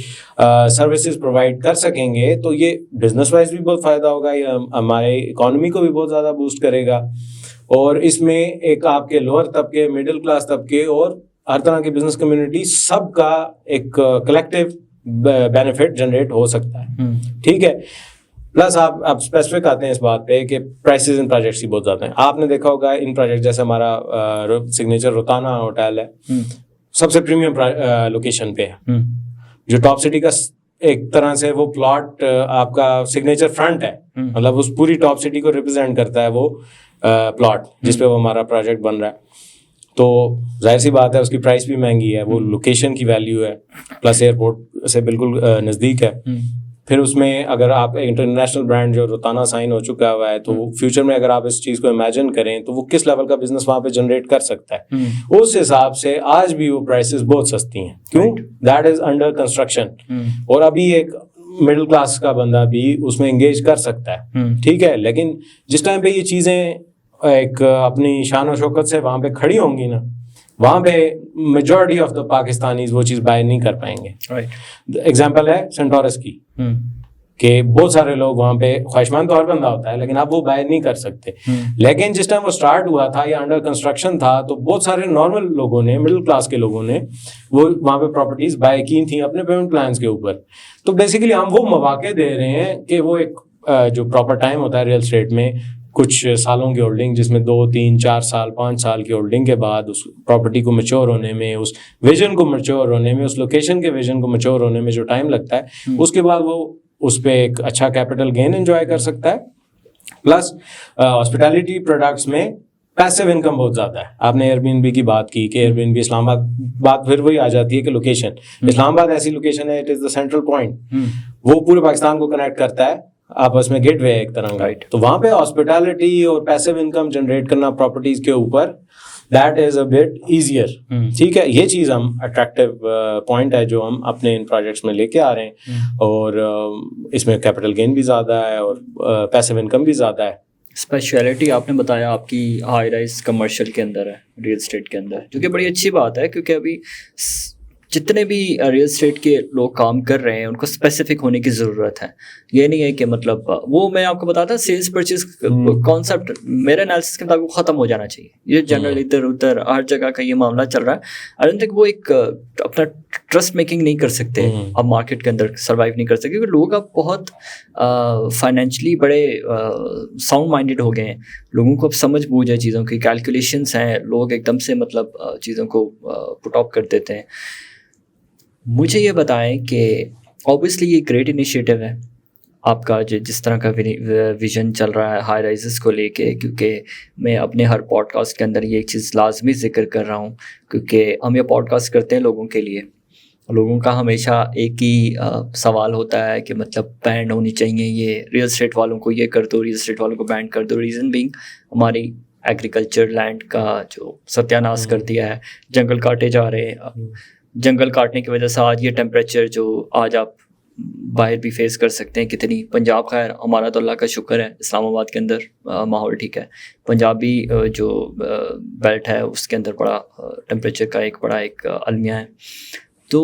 S2: سروسز پرووائڈ کر سکیں گے تو یہ بزنس وائز بھی بہت فائدہ ہوگا, یہ ہمارے اکانومی کو بھی بہت زیادہ بوسٹ کرے گا. اور اس میں ایک آپ کے لوور طبقے, مڈل کلاس طبقے اور ہر طرح کی بزنس کمیونٹی سب کا ایک کلیکٹیو بینیفٹ جنریٹ ہو سکتا ہے. ٹھیک ہے, پلس آپ اب اسپیسیفک آتے ہیں اس بات پہ کہ پرائسز ان پروجیکٹس کی بہت زیادہ ہیں. آپ نے دیکھا ہوگا ان پروجیکٹ جیسے ہمارا سگنیچر روتانا ہوٹل ہے, سب سے پریمیم لوکیشن پہ ہے, جو ٹاپ سٹی کا ایک طرح سے وہ پلاٹ آپ کا سگنیچر فرنٹ ہے, مطلب اس پوری ٹاپ سٹی کو ریپرزینٹ کرتا ہے وہ پلاٹ جس پہ وہ ہمارا پروجیکٹ بن رہا ہے. تو ظاہر سی بات ہے اس کی پرائس بھی مہنگی ہے, وہ لوکیشن کی ویلیو ہے, پلس ایئرپورٹ سے بالکل نزدیک ہے. پھر اس میں اگر آپ انٹرنیشنل برانڈ جو روتانا سائن ہو چکا ہوا ہے تو فیوچر میں اگر آپ اس چیز کو امیجن کریں تو وہ کس لیول کا بزنس وہاں پہ جنریٹ کر سکتا ہے. اس حساب سے آج بھی وہ پرائسز بہت سستی ہیں. کیوں؟ دیٹ از انڈر کنسٹرکشن, اور ابھی ایک مڈل کلاس کا بندہ بھی اس میں انگیج کر سکتا ہے. ٹھیک ہے, لیکن جس ٹائم پہ یہ چیزیں ایک اپنی شان و شوکت سے وہاں پہ کھڑی ہوں گی نا, وہاں پہ میجورٹی آف دا پاکستانیز وہ چیز بائی نہیں کر پائیں گے. ایگزامپل ہے سینٹورس کی, کہ بہت سارے لوگ وہاں پہ خواہشمند تو ہر بندہ ہوتا ہے لیکن آپ وہ بائی نہیں کر سکتے. لیکن جس ٹائم وہ اسٹارٹ ہوا تھا یا انڈر کنسٹرکشن تھا تو بہت سارے نارمل لوگوں نے, مڈل کلاس کے لوگوں نے وہ وہاں پہ پراپرٹیز بائی کی تھیں اپنے پیمنٹ پلانس کے اوپر. تو بیسیکلی ہم وہ مواقع دے رہے ہیں کہ وہ ایک جو پراپر ٹائم ہوتا ہے ریئل اسٹیٹ میں, کچھ سالوں کی ہولڈنگ, جس میں 2 3 4 سال 5 سال کی ہولڈنگ کے بعد اس پراپرٹی کو میچور ہونے میں, اس ویژن کو میچور ہونے میں, اس لوکیشن کے ویژن کو میچور ہونے میں جو ٹائم لگتا ہے, اس کے بعد وہ اس پہ ایک اچھا کیپٹل گین انجوائے کر سکتا ہے. پلس ہاسپٹیلٹی پروڈکٹس میں پیسو انکم بہت زیادہ ہے. آپ نے ایئر بی این بی کی بات کی کہ ایئر بی این بی اسلام آباد, بات پھر وہی آ جاتی ہے کہ لوکیشن. اسلام آباد ایسی لوکیشن ہے, it is the central point, وہ پورے پاکستان کو کنیکٹ کرتا ہے آپس میں, گیٹ وے ایک طرح کا. تو وہاں پہ ہاسپٹیلٹی اور پیسو انکم جنریٹ کرنا پراپرٹیز کے اوپر, that is a but easier. ٹھیک ہے, یہ چیز ہم اٹریکٹیو پوائنٹ ہے جو ہم اپنے ان پروجیکٹس میں لے کے آ رہے ہیں, اور اس میں کیپٹل گین بھی زیادہ ہے اور پیسو انکم بھی زیادہ ہے.
S1: اسپیشلٹی آپ نے بتایا آپ کی ہائی رائز کمرشل کے اندر ہے, ریئل اسٹیٹ کے اندر, جو کہ بڑی اچھی بات ہے, کیونکہ ابھی جتنے بھی ریئل اسٹیٹ کے لوگ کام کر رہے ہیں ان کو اسپیسیفک ہونے کی ضرورت ہے. یہ نہیں ہے کہ مطلب وہ میں آپ کو بتاتا سیلس پرچیز کانسیپٹ میرے انالیسس کے مطابق ختم ہو جانا چاہیے. یہ جنرل ادھر ادھر ہر جگہ کا یہ معاملہ چل رہا ہے. آئی ڈونٹ تھنک وہ ایک اپنا ٹرسٹ میکنگ نہیں کر سکتے اب مارکیٹ کے اندر سروائیو نہیں کر سکتے کیونکہ لوگ اب بہت فائنینشلی بڑے ساؤنڈ مائنڈیڈ ہو گئے ہیں. لوگوں کو اب سمجھ بوجھ ہے چیزوں کی, کیلکولیشنس ہیں, لوگ ایک دم سے مطلب چیزوں کو پٹ آف کر دیتے ہیں. مجھے یہ بتائیں کہ اوبیسلی یہ گریٹ انیشیٹو ہے آپ کا جس طرح کا ویژن چل رہا ہے ہائی رائزز کو لے کے, کیونکہ میں اپنے ہر پوڈ کاسٹ کے اندر یہ ایک چیز لازمی ذکر کر رہا ہوں کیونکہ ہم یہ پوڈ کاسٹ کرتے ہیں لوگوں کے لیے. لوگوں کا ہمیشہ ایک ہی سوال ہوتا ہے کہ مطلب بینڈ ہونی چاہیے یہ ریئل اسٹیٹ والوں کو, یہ کر دو ریئل اسٹیٹ والوں کو بینڈ کر دو. ریزن بینگ ہماری ایگریکلچر لینڈ کا جو ستیہ ناش کر دیا ہے, جنگل کاٹے جا رہے ہیں. جنگل کاٹنے کی وجہ سے آج یہ ٹیمپریچر جو آج آپ باہر بھی فیس کر سکتے ہیں کتنی. پنجاب خیر ہمارا تو اللہ کا شکر ہے اسلام آباد کے اندر ماحول ٹھیک ہے. پنجابی جو بیلٹ ہے اس کے اندر بڑا ٹیمپریچر کا ایک بڑا ایک المیہ ہے. تو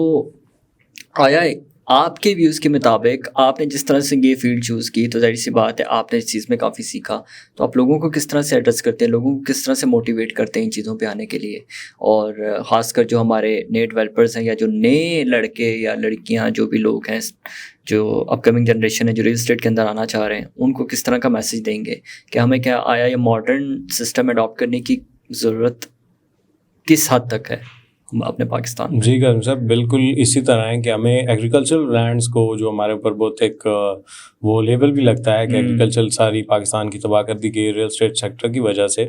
S1: آیا آپ کے ویوز کے مطابق آپ نے جس طرح سے یہ فیلڈ چوز کی تو ظاہر سی بات ہے آپ نے اس چیز میں کافی سیکھا. تو آپ لوگوں کو کس طرح سے ایڈریس کرتے ہیں, لوگوں کو کس طرح سے موٹیویٹ کرتے ہیں ان چیزوں پہ آنے کے لیے, اور خاص کر جو ہمارے نئے ڈیولپرز ہیں یا جو نئے لڑکے یا لڑکیاں جو بھی لوگ ہیں جو اپ کمنگ جنریشن ہے جو ریل اسٹیٹ کے اندر آنا چاہ رہے ہیں, ان کو کس طرح کا میسج دیں گے کہ ہمیں کیا آیا یہ ماڈرن سسٹم اڈاپٹ کرنے کی ضرورت کس حد تک ہے اپنے پاکستان؟
S2: جی غازی صاحب بالکل اسی طرح ہے کہ ہمیں ایگریکلچرل لینڈس کو جو ہمارے اوپر بہت ایک وہ لیبل بھی لگتا ہے کہ ایگریکلچر ساری پاکستان کی تباہ کر دی گئی ریئل اسٹیٹ سیکٹر کی وجہ سے,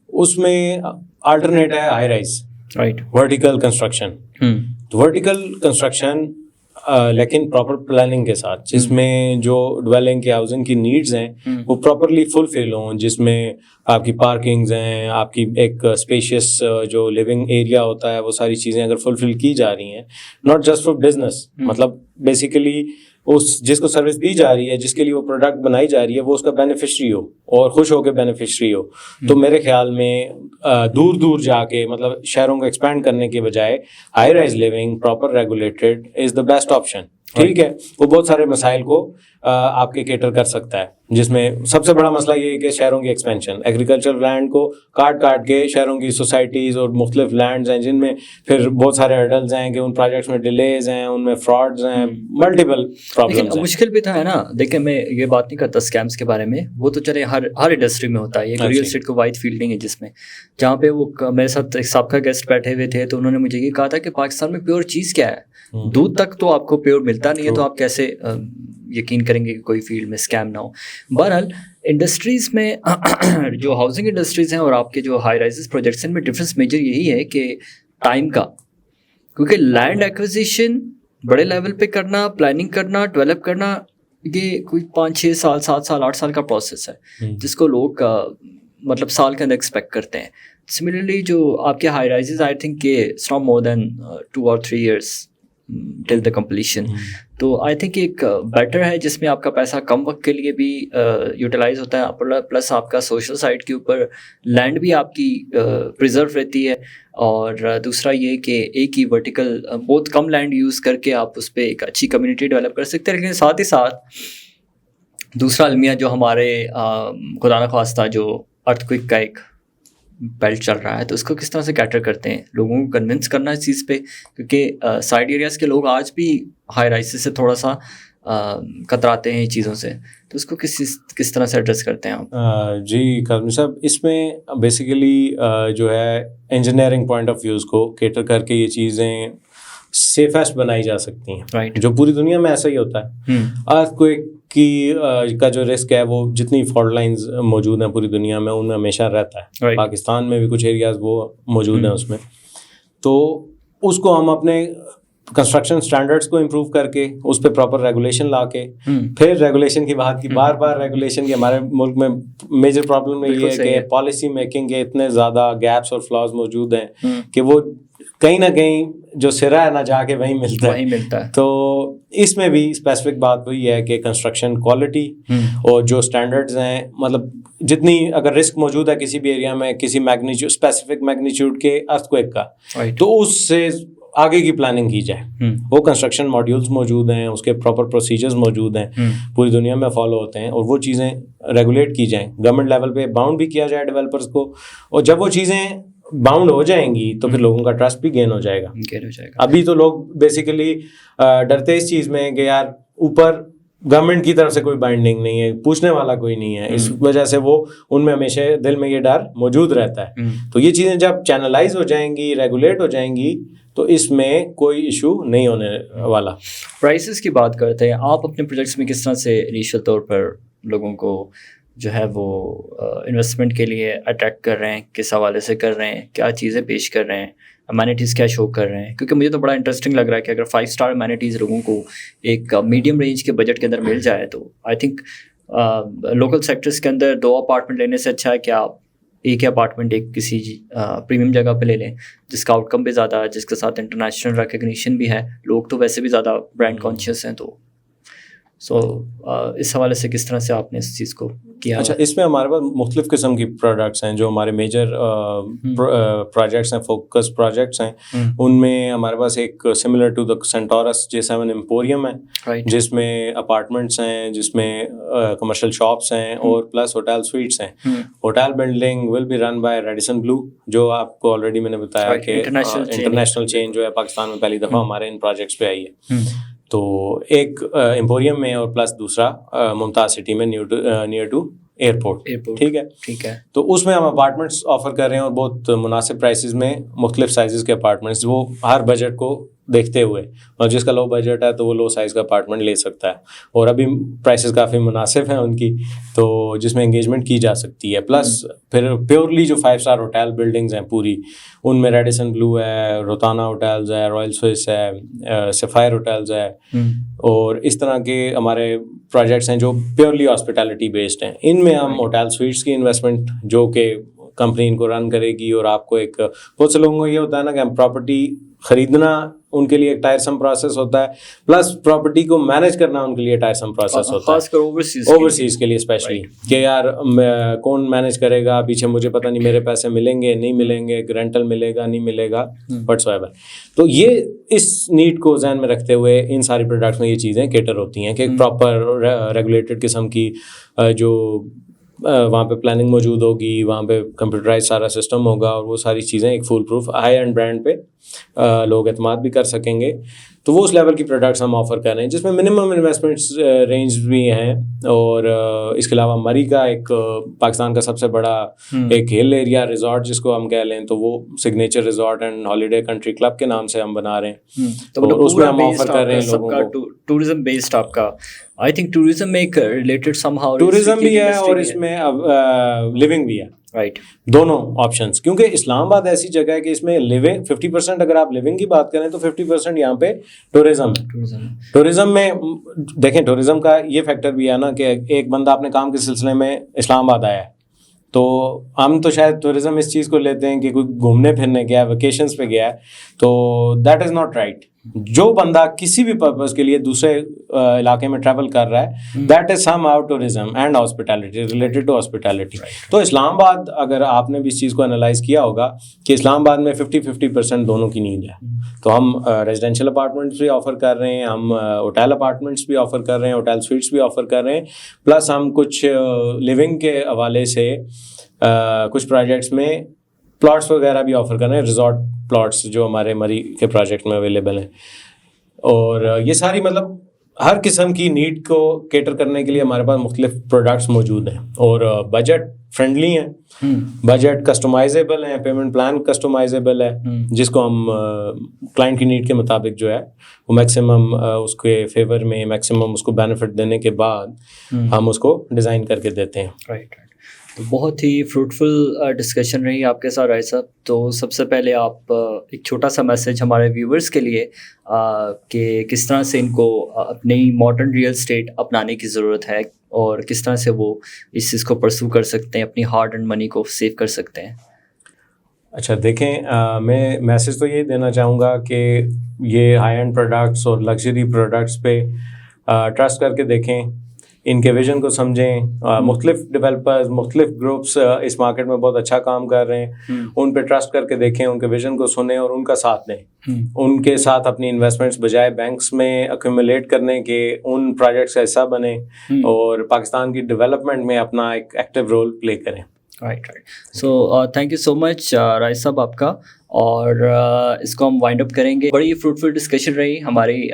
S2: اس میں آلٹرنیٹ ہے high rise,
S1: right,
S2: vertical construction. تو ورٹیکل کنسٹرکشن لیکن پراپر پلاننگ کے ساتھ, جس میں جو ڈویلنگ کی ہاؤسنگ کی نیڈز ہیں وہ پراپرلی فلفل ہوں, جس میں آپ کی پارکنگز ہیں, آپ کی ایک اسپیشیس جو لیونگ ایریا ہوتا ہے, وہ ساری چیزیں اگر فلفل کی جا رہی ہیں, ناٹ جسٹ فار بزنس, مطلب بیسیکلی اس جس کو سروس دی جا رہی ہے, جس کے لیے وہ پروڈکٹ بنائی جا رہی ہے, وہ اس کا بینیفیشری ہو اور خوش ہو کے بینیفیشری ہو. تو میرے خیال میں دور دور جا کے مطلب شہروں کو ایکسپینڈ کرنے کے بجائے high rise living proper regulated is the best option. ٹھیک ہے, وہ بہت سارے مسائل کو آپ کے کیٹر کر سکتا ہے, جس میں سب سے بڑا مسئلہ یہ ہے کہ شہروں کی ایکسپینشن, ایگریکلچر لینڈ کو کاٹ کے شہروں کی سوسائٹیز اور مختلف لینڈز ہیں جن میں پھر بہت سارے ہرڈلز ہیں کہ ان پروجیکٹس میں ڈیلیز ہیں, ان میں فراڈز ہیں, ملٹیپل پرابلمز ہیں.
S1: مشکل بھی تھا ہے نا. دیکھیں میں یہ بات نہیں کرتا اسکیمس کے بارے میں, وہ تو چلے ہر انڈسٹری میں ہوتا ہے. یہ ریئل اسٹیٹ کو وائڈ فیلڈنگ ہے جس میں جہاں پہ وہ میرے ساتھ ایک سابقہ گیسٹ بیٹھے ہوئے تھے, تو انہوں نے مجھے یہ کہا تھا کہ پاکستان میں پیور چیز کیا ہے, دودھ تک تو آپ کو پیور ملتا نہیں ہے, تو آپ کیسے یقین کریں گے کہ کوئی فیلڈ میں اسکیم نہ ہو. بہرحال انڈسٹریز میں جو ہاؤسنگ انڈسٹریز ہیں اور آپ کے جو ہائی رائزز پروجیکٹس ہیں, ان میں ڈفرینس میجر یہی ہے کہ ٹائم کا, کیونکہ لینڈ ایکوزیشن بڑے لیول پہ کرنا, پلاننگ کرنا, ڈیولپ کرنا, یہ کوئی 5-6 سال 7 سال 8 سال کا پروسیس ہے جس کو لوگ مطلب سال کے اندر ایکسپیکٹ کرتے ہیں. سملرلی جو آپ کے ہائی رائزز آئی تھنک کہ it's not more than 2 or 3 years till the completion. تو آئی تھنک ایک بیٹر ہے جس میں آپ کا پیسہ کم وقت کے لیے بھی یوٹیلائز ہوتا ہے, پلس آپ کا سوشل سائڈ کے اوپر لینڈ بھی آپ کی پریزرو رہتی ہے, اور دوسرا یہ کہ ایک ہی ورٹیکل بہت کم لینڈ یوز کر کے آپ اس پہ ایک اچھی کمیونٹی ڈیولپ کر سکتے ہیں. لیکن ساتھ ہی ساتھ دوسرا المیہ جو ہمارے خدا نخواستہ جو ارتھ کوئک کا ایک بیلٹ چل رہا ہے, تو اس کو کس طرح سے کیٹر کرتے ہیں, لوگوں کو کنونس کرنا اس چیز پہ, کیونکہ سائڈ ایریاز کے لوگ آج بھی ہائی رائزز سے تھوڑا سا کتراتے ہیں چیزوں سے, تو اس کو کس طرح سے ایڈریس کرتے ہیں آپ؟
S2: جی کاظمی صاحب, اس میں بیسیکلی جو ہے انجینئرنگ پوائنٹ آف ویوز کو کیٹر کر کے یہ چیزیں سیفسٹ بنائی جا سکتی ہیں,
S1: رائٹ,
S2: جو پوری دنیا میں ایسا ہی ہوتا ہے. ارتھ کوئک کا جو رسک ہے وہ جتنی فالٹ لائنز موجود ہیں پوری دنیا میں ان میں ہمیشہ رہتا ہے. پاکستان میں بھی کچھ ایریاز وہ موجود ہیں اس میں, تو اس کو ہم اپنے کنسٹرکشن اسٹینڈرڈس کو امپروو کر کے اس پہ پراپر ریگولیشن لا کے, پھر ریگولیشن کی بات کی, بار بار ریگولیشن کی ہمارے ملک میں میجر پرابلم یہ ہے کہ پالیسی میکنگ کے اتنے زیادہ گیپس اور فلاز موجود ہیں کہ وہ کہیں نہ کہیں جو سرا ہے نہ جا کے وہیں ملتا ہے. تو اس میں بھی اسپیسیفک بات وہی ہے کہ کنسٹرکشن کوالٹی اور جو اسٹینڈرڈز ہیں, مطلب جتنی اگر رسک موجود ہے کسی بھی ایریا میں کسی میگنیچیوڈ اسپیسیفک میگنیچیوڈ کے ارتھ کوئک کا, تو اس سے آگے کی پلاننگ کی جائے. وہ کنسٹرکشن ماڈیولس موجود ہیں, اس کے پراپر پروسیجرز موجود ہیں, پوری دنیا میں فالو ہوتے ہیں, اور وہ چیزیں ریگولیٹ کی جائیں, گورنمنٹ لیول پہ باؤنڈ بھی کیا جائے ڈیولپرس کو, اور جب وہ چیزیں باؤنڈ ہو جائیں گی تو پھر لوگوں کا ٹرسٹ بھی گین ہو جائے گا. ابھی تو لوگ بیسیکلی ڈرتے اس چیز میں کہ یار اوپر گورنمنٹ کی طرف سے کوئی بائنڈنگ نہیں ہے, پوچھنے والا کوئی نہیں ہے, اس وجہ سے وہ ان میں ہمیشہ دل میں یہ ڈر موجود رہتا ہے. تو یہ چیزیں جب چینلائز ہو جائیں گی, ریگولیٹ ہو جائیں گی, تو اس میں کوئی ایشو نہیں ہونے والا.
S1: پرائسز کی بات کرتے ہیں, آپ اپنے پروجیکٹس میں کس طرح سے انیشیل طور پر لوگوں کو جو ہے وہ انویسٹمنٹ کے لیے اٹریکٹ کر رہے ہیں, کس حوالے سے کر رہے ہیں, کیا چیزیں پیش کر رہے ہیں, امینٹیز کیا شو کر رہے ہیں؟ کیونکہ مجھے تو بڑا انٹرسٹنگ لگ رہا ہے کہ اگر 5 اسٹار امینٹیز لوگوں کو ایک میڈیم رینج کے بجٹ کے اندر مل جائے تو آئی تھنک لوکل سیکٹرس کے اندر 2 اپارٹمنٹ لینے سے اچھا ہے کہ آپ ایک ہی اپارٹمنٹ ایک کسی پریمیم جگہ پہ لے لیں جس کا آؤٹ کم بھی زیادہ ہے, جس کے ساتھ انٹرنیشنل ریکگنیشن بھی ہے, لوگ تو ویسے بھی زیادہ برانڈ کانشیس ہیں. تو اس حوالے سے کس طرح سے آپ نے اس چیز کو کیا؟
S2: اچھا, اس میں ہمارے پاس مختلف قسم کی پروڈکٹس ہیں جو ہمارے میجر پروجیکٹس ہیں, فوکس پروجیکٹس ہیں. ان میں ہمارے پاس ایک similar to the Centaurus J7 Emporium ہے, جس میں اپارٹمنٹس ہیں, جس میں کمرشل شاپس ہیں, اور پلس ہوٹل سویٹس ہیں. Hotel building will be run by Radisson Blu, جو آپ کو آلریڈی میں نے بتایا کہ انٹرنیشنل چین جو ہے پاکستان میں پہلی دفعہ ہمارے ان پروجیکٹس پہ آئی ہے. تو ایک ایمپوریم میں, اور پلس دوسرا ممتاز سٹی میں نیئر ٹو ایئرپورٹ. ٹھیک ہے. تو اس میں ہم اپارٹمنٹس آفر کر رہے ہیں, اور بہت مناسب پرائسز میں مختلف سائزز کے اپارٹمنٹس, وہ ہر بجٹ کو دیکھتے ہوئے, اور جس کا لو بجٹ ہے تو وہ لو سائز کا اپارٹمنٹ لے سکتا ہے, اور ابھی پرائسز کافی مناسب ہیں ان کی, تو جس میں انگیجمنٹ کی جا سکتی ہے. پلس پھر پیورلی جو 5 اسٹار ہوٹل بلڈنگز ہیں پوری, ان میں ریڈیسن بلو ہے, روتانا ہوٹلز ہے, رائل سوئس ہے, سفائر ہوٹلز ہے, اور اس طرح کے ہمارے پروجیکٹس ہیں جو پیورلی ہاسپٹیلٹی بیسڈ ہیں. ان میں ہم ہوٹل سویٹس کی انویسٹمنٹ جو کہ کمپنی ان کو رن کرے گی, اور آپ کو ایک بہت سے لوگوں کو یہ ہوتا ہے نا کہ ہم پراپرٹی خریدنا ان کے لیے ایک ٹائرسم پروسیس ہوتا ہے, پلس پراپرٹی کو مینیج کرنا ان کے لیے ٹائرسم پروسیس ہوتا ہے,
S1: خاص کر
S2: اوورسیز کے لیے اسپیشلی, کہ یار کون مینیج کرے گا, پیچھے مجھے پتہ نہیں میرے پیسے ملیں گے نہیں ملیں گے, رینٹل ملے گا نہیں ملے گا, وٹس ایور. تو یہ اس نیڈ کو ذہن میں رکھتے ہوئے ان ساری پروڈکٹس میں یہ چیزیں کیٹر ہوتی ہیں کہ ایک پراپر ریگولیٹڈ قسم کی جو وہاں پہ پلاننگ موجود ہوگی, وہاں پہ کمپیوٹرائز سارا سسٹم ہوگا, اور وہ ساری چیزیں ایک foolproof high end brand پہ لوگ اعتماد بھی کر سکیں گے. تو وہ اس لیول کی پروڈکٹس ہم آفر کر رہے ہیں جس میں منیمم انویسٹمنٹس رینج بھی ہیں. اور اس کے علاوہ مری کا ایک پاکستان کا سب سے بڑا ایک ہل ایریا ریزورٹ جس کو ہم کہہ لیں, تو وہ signature resort and holiday country club کے نام سے ہم بنا رہے ہیں. تو اس میں ہم آفر کر رہے ہیں لوگوں کو
S1: ٹورزم بیسڈ. آپ کا آئی تھنک ٹورزم میں ایک ریلیٹڈ سم ہاؤ
S2: ٹورزم بھی ہے, اور اس میں لیونگ بھی ہے,
S1: رائٹ,
S2: دونوں آپشنس. کیونکہ اسلام آباد ایسی جگہ ہے کہ اس میں لیونگ 50%, اگر آپ لیونگ کی بات کریں تو 50% یہاں پہ ٹورزم ہے. ٹورزم میں دیکھیں, ٹورزم کا یہ فیکٹر بھی ہے نا کہ ایک بندہ اپنے کام کے سلسلے میں اسلام آباد آیا ہے, تو ہم تو شاید ٹورزم اس چیز کو لیتے ہیں کہ کوئی گھومنے پھرنے گیا ہے, ویکیشنز پہ گیا ہے, تو دیٹ از ناٹ رائٹ. جو بندہ کسی بھی پرپز کے لیے دوسرے علاقے میں ٹریول کر رہا ہے, that is somehow tourism and hospitality, related to hospitality. تو اسلام آباد, اگر آپ نے بھی اس چیز کو انالائز کیا ہوگا کہ اسلام آباد میں 50% دونوں کی نیڈ ہے. تو ہم ریزیڈینشیل اپارٹمنٹس بھی آفر کر رہے ہیں, ہم ہوٹل اپارٹمنٹس بھی آفر کر رہے ہیں, ہوٹل سویٹس بھی آفر کر رہے ہیں, پلس ہم کچھ لیونگ کے حوالے سے کچھ پروجیکٹس میں پلاٹس وغیرہ بھی آفر کر رہے ہیں, ریزورٹ پلاٹس جو ہمارے مری کے پروجیکٹ میں اویلیبل ہیں. اور یہ ساری مطلب ہر قسم کی نیڈ کو کیٹر کرنے کے لیے ہمارے پاس مختلف پروڈکٹس موجود ہیں, اور بجٹ فرینڈلی ہیں, بجٹ کسٹمائزیبل ہیں, پیمنٹ پلان کسٹمائزیبل ہے, جس کو ہم کلائنٹ کی نیڈ کے مطابق جو ہے وہ میکسیمم اس کے فیور میں, میکسیمم اس کو بینیفٹ دینے کے بعد ہم اس کو ڈیزائن کر کے دیتے ہیں.
S1: رائٹ. تو بہت ہی فروٹفل ڈسکشن رہی آپ کے ساتھ راہی صاحب. تو سب سے پہلے آپ ایک چھوٹا سا میسیج ہمارے ویورز کے لیے کہ کس طرح سے ان کو اپنی ماڈرن ریئل اسٹیٹ اپنانے کی ضرورت ہے, اور کس طرح سے وہ اس چیز کو پرسو کر سکتے ہیں, اپنی ہارڈ اینڈ منی کو سیو کر سکتے ہیں.
S2: اچھا دیکھیں, میں میسیج تو یہ دینا چاہوں گا کہ یہ ہائی اینڈ پروڈکٹس اور لگژری پروڈکٹس پہ ٹرسٹ کر کے دیکھیں. ان کے ویژن کو سمجھیں. مختلف ڈیولپرز مختلف گروپس اس مارکیٹ میں بہت اچھا کام کر رہے ہیں, ان پہ ٹرسٹ کر کے دیکھیں, ان کے ویژن کو سنیں اور ان کا ساتھ دیں. ان کے ساتھ اپنی انویسٹمنٹس بجائے بینکس میں ایکومولیٹ کرنے کے ان پروجیکٹس کا حصہ بنیں اور پاکستان کی ڈیولپمنٹ میں اپنا ایک ایکٹیو رول پلے کریں.
S1: Right. So thank you so much rice صاحب آپ کا, اور اس کو ہم وائنڈ اپ کریں گے. بڑی فروٹفل ڈسکشن رہی ہماری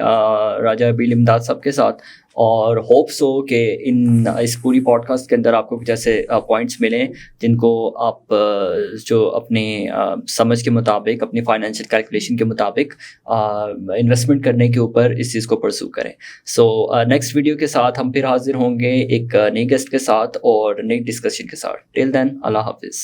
S1: راجہ ابیل امداد صاحب کے ساتھ, اور ہوپس ہو کہ اس پوری پوڈ کاسٹ کے اندر آپ کو کچھ ایسے پوائنٹس ملیں جن کو آپ جو اپنے سمجھ کے مطابق, اپنی فائنینشیل کیلکولیشن کے مطابق انویسٹمنٹ کرنے کے اوپر اس چیز کو پرسو کریں. سو نیکسٹ ویڈیو کے ساتھ ہم پھر حاضر ہوں گے ایک نئی گیسٹ کے ساتھ اور نئی ڈسکشن کے ساتھ. ٹل دین اللہ حافظ.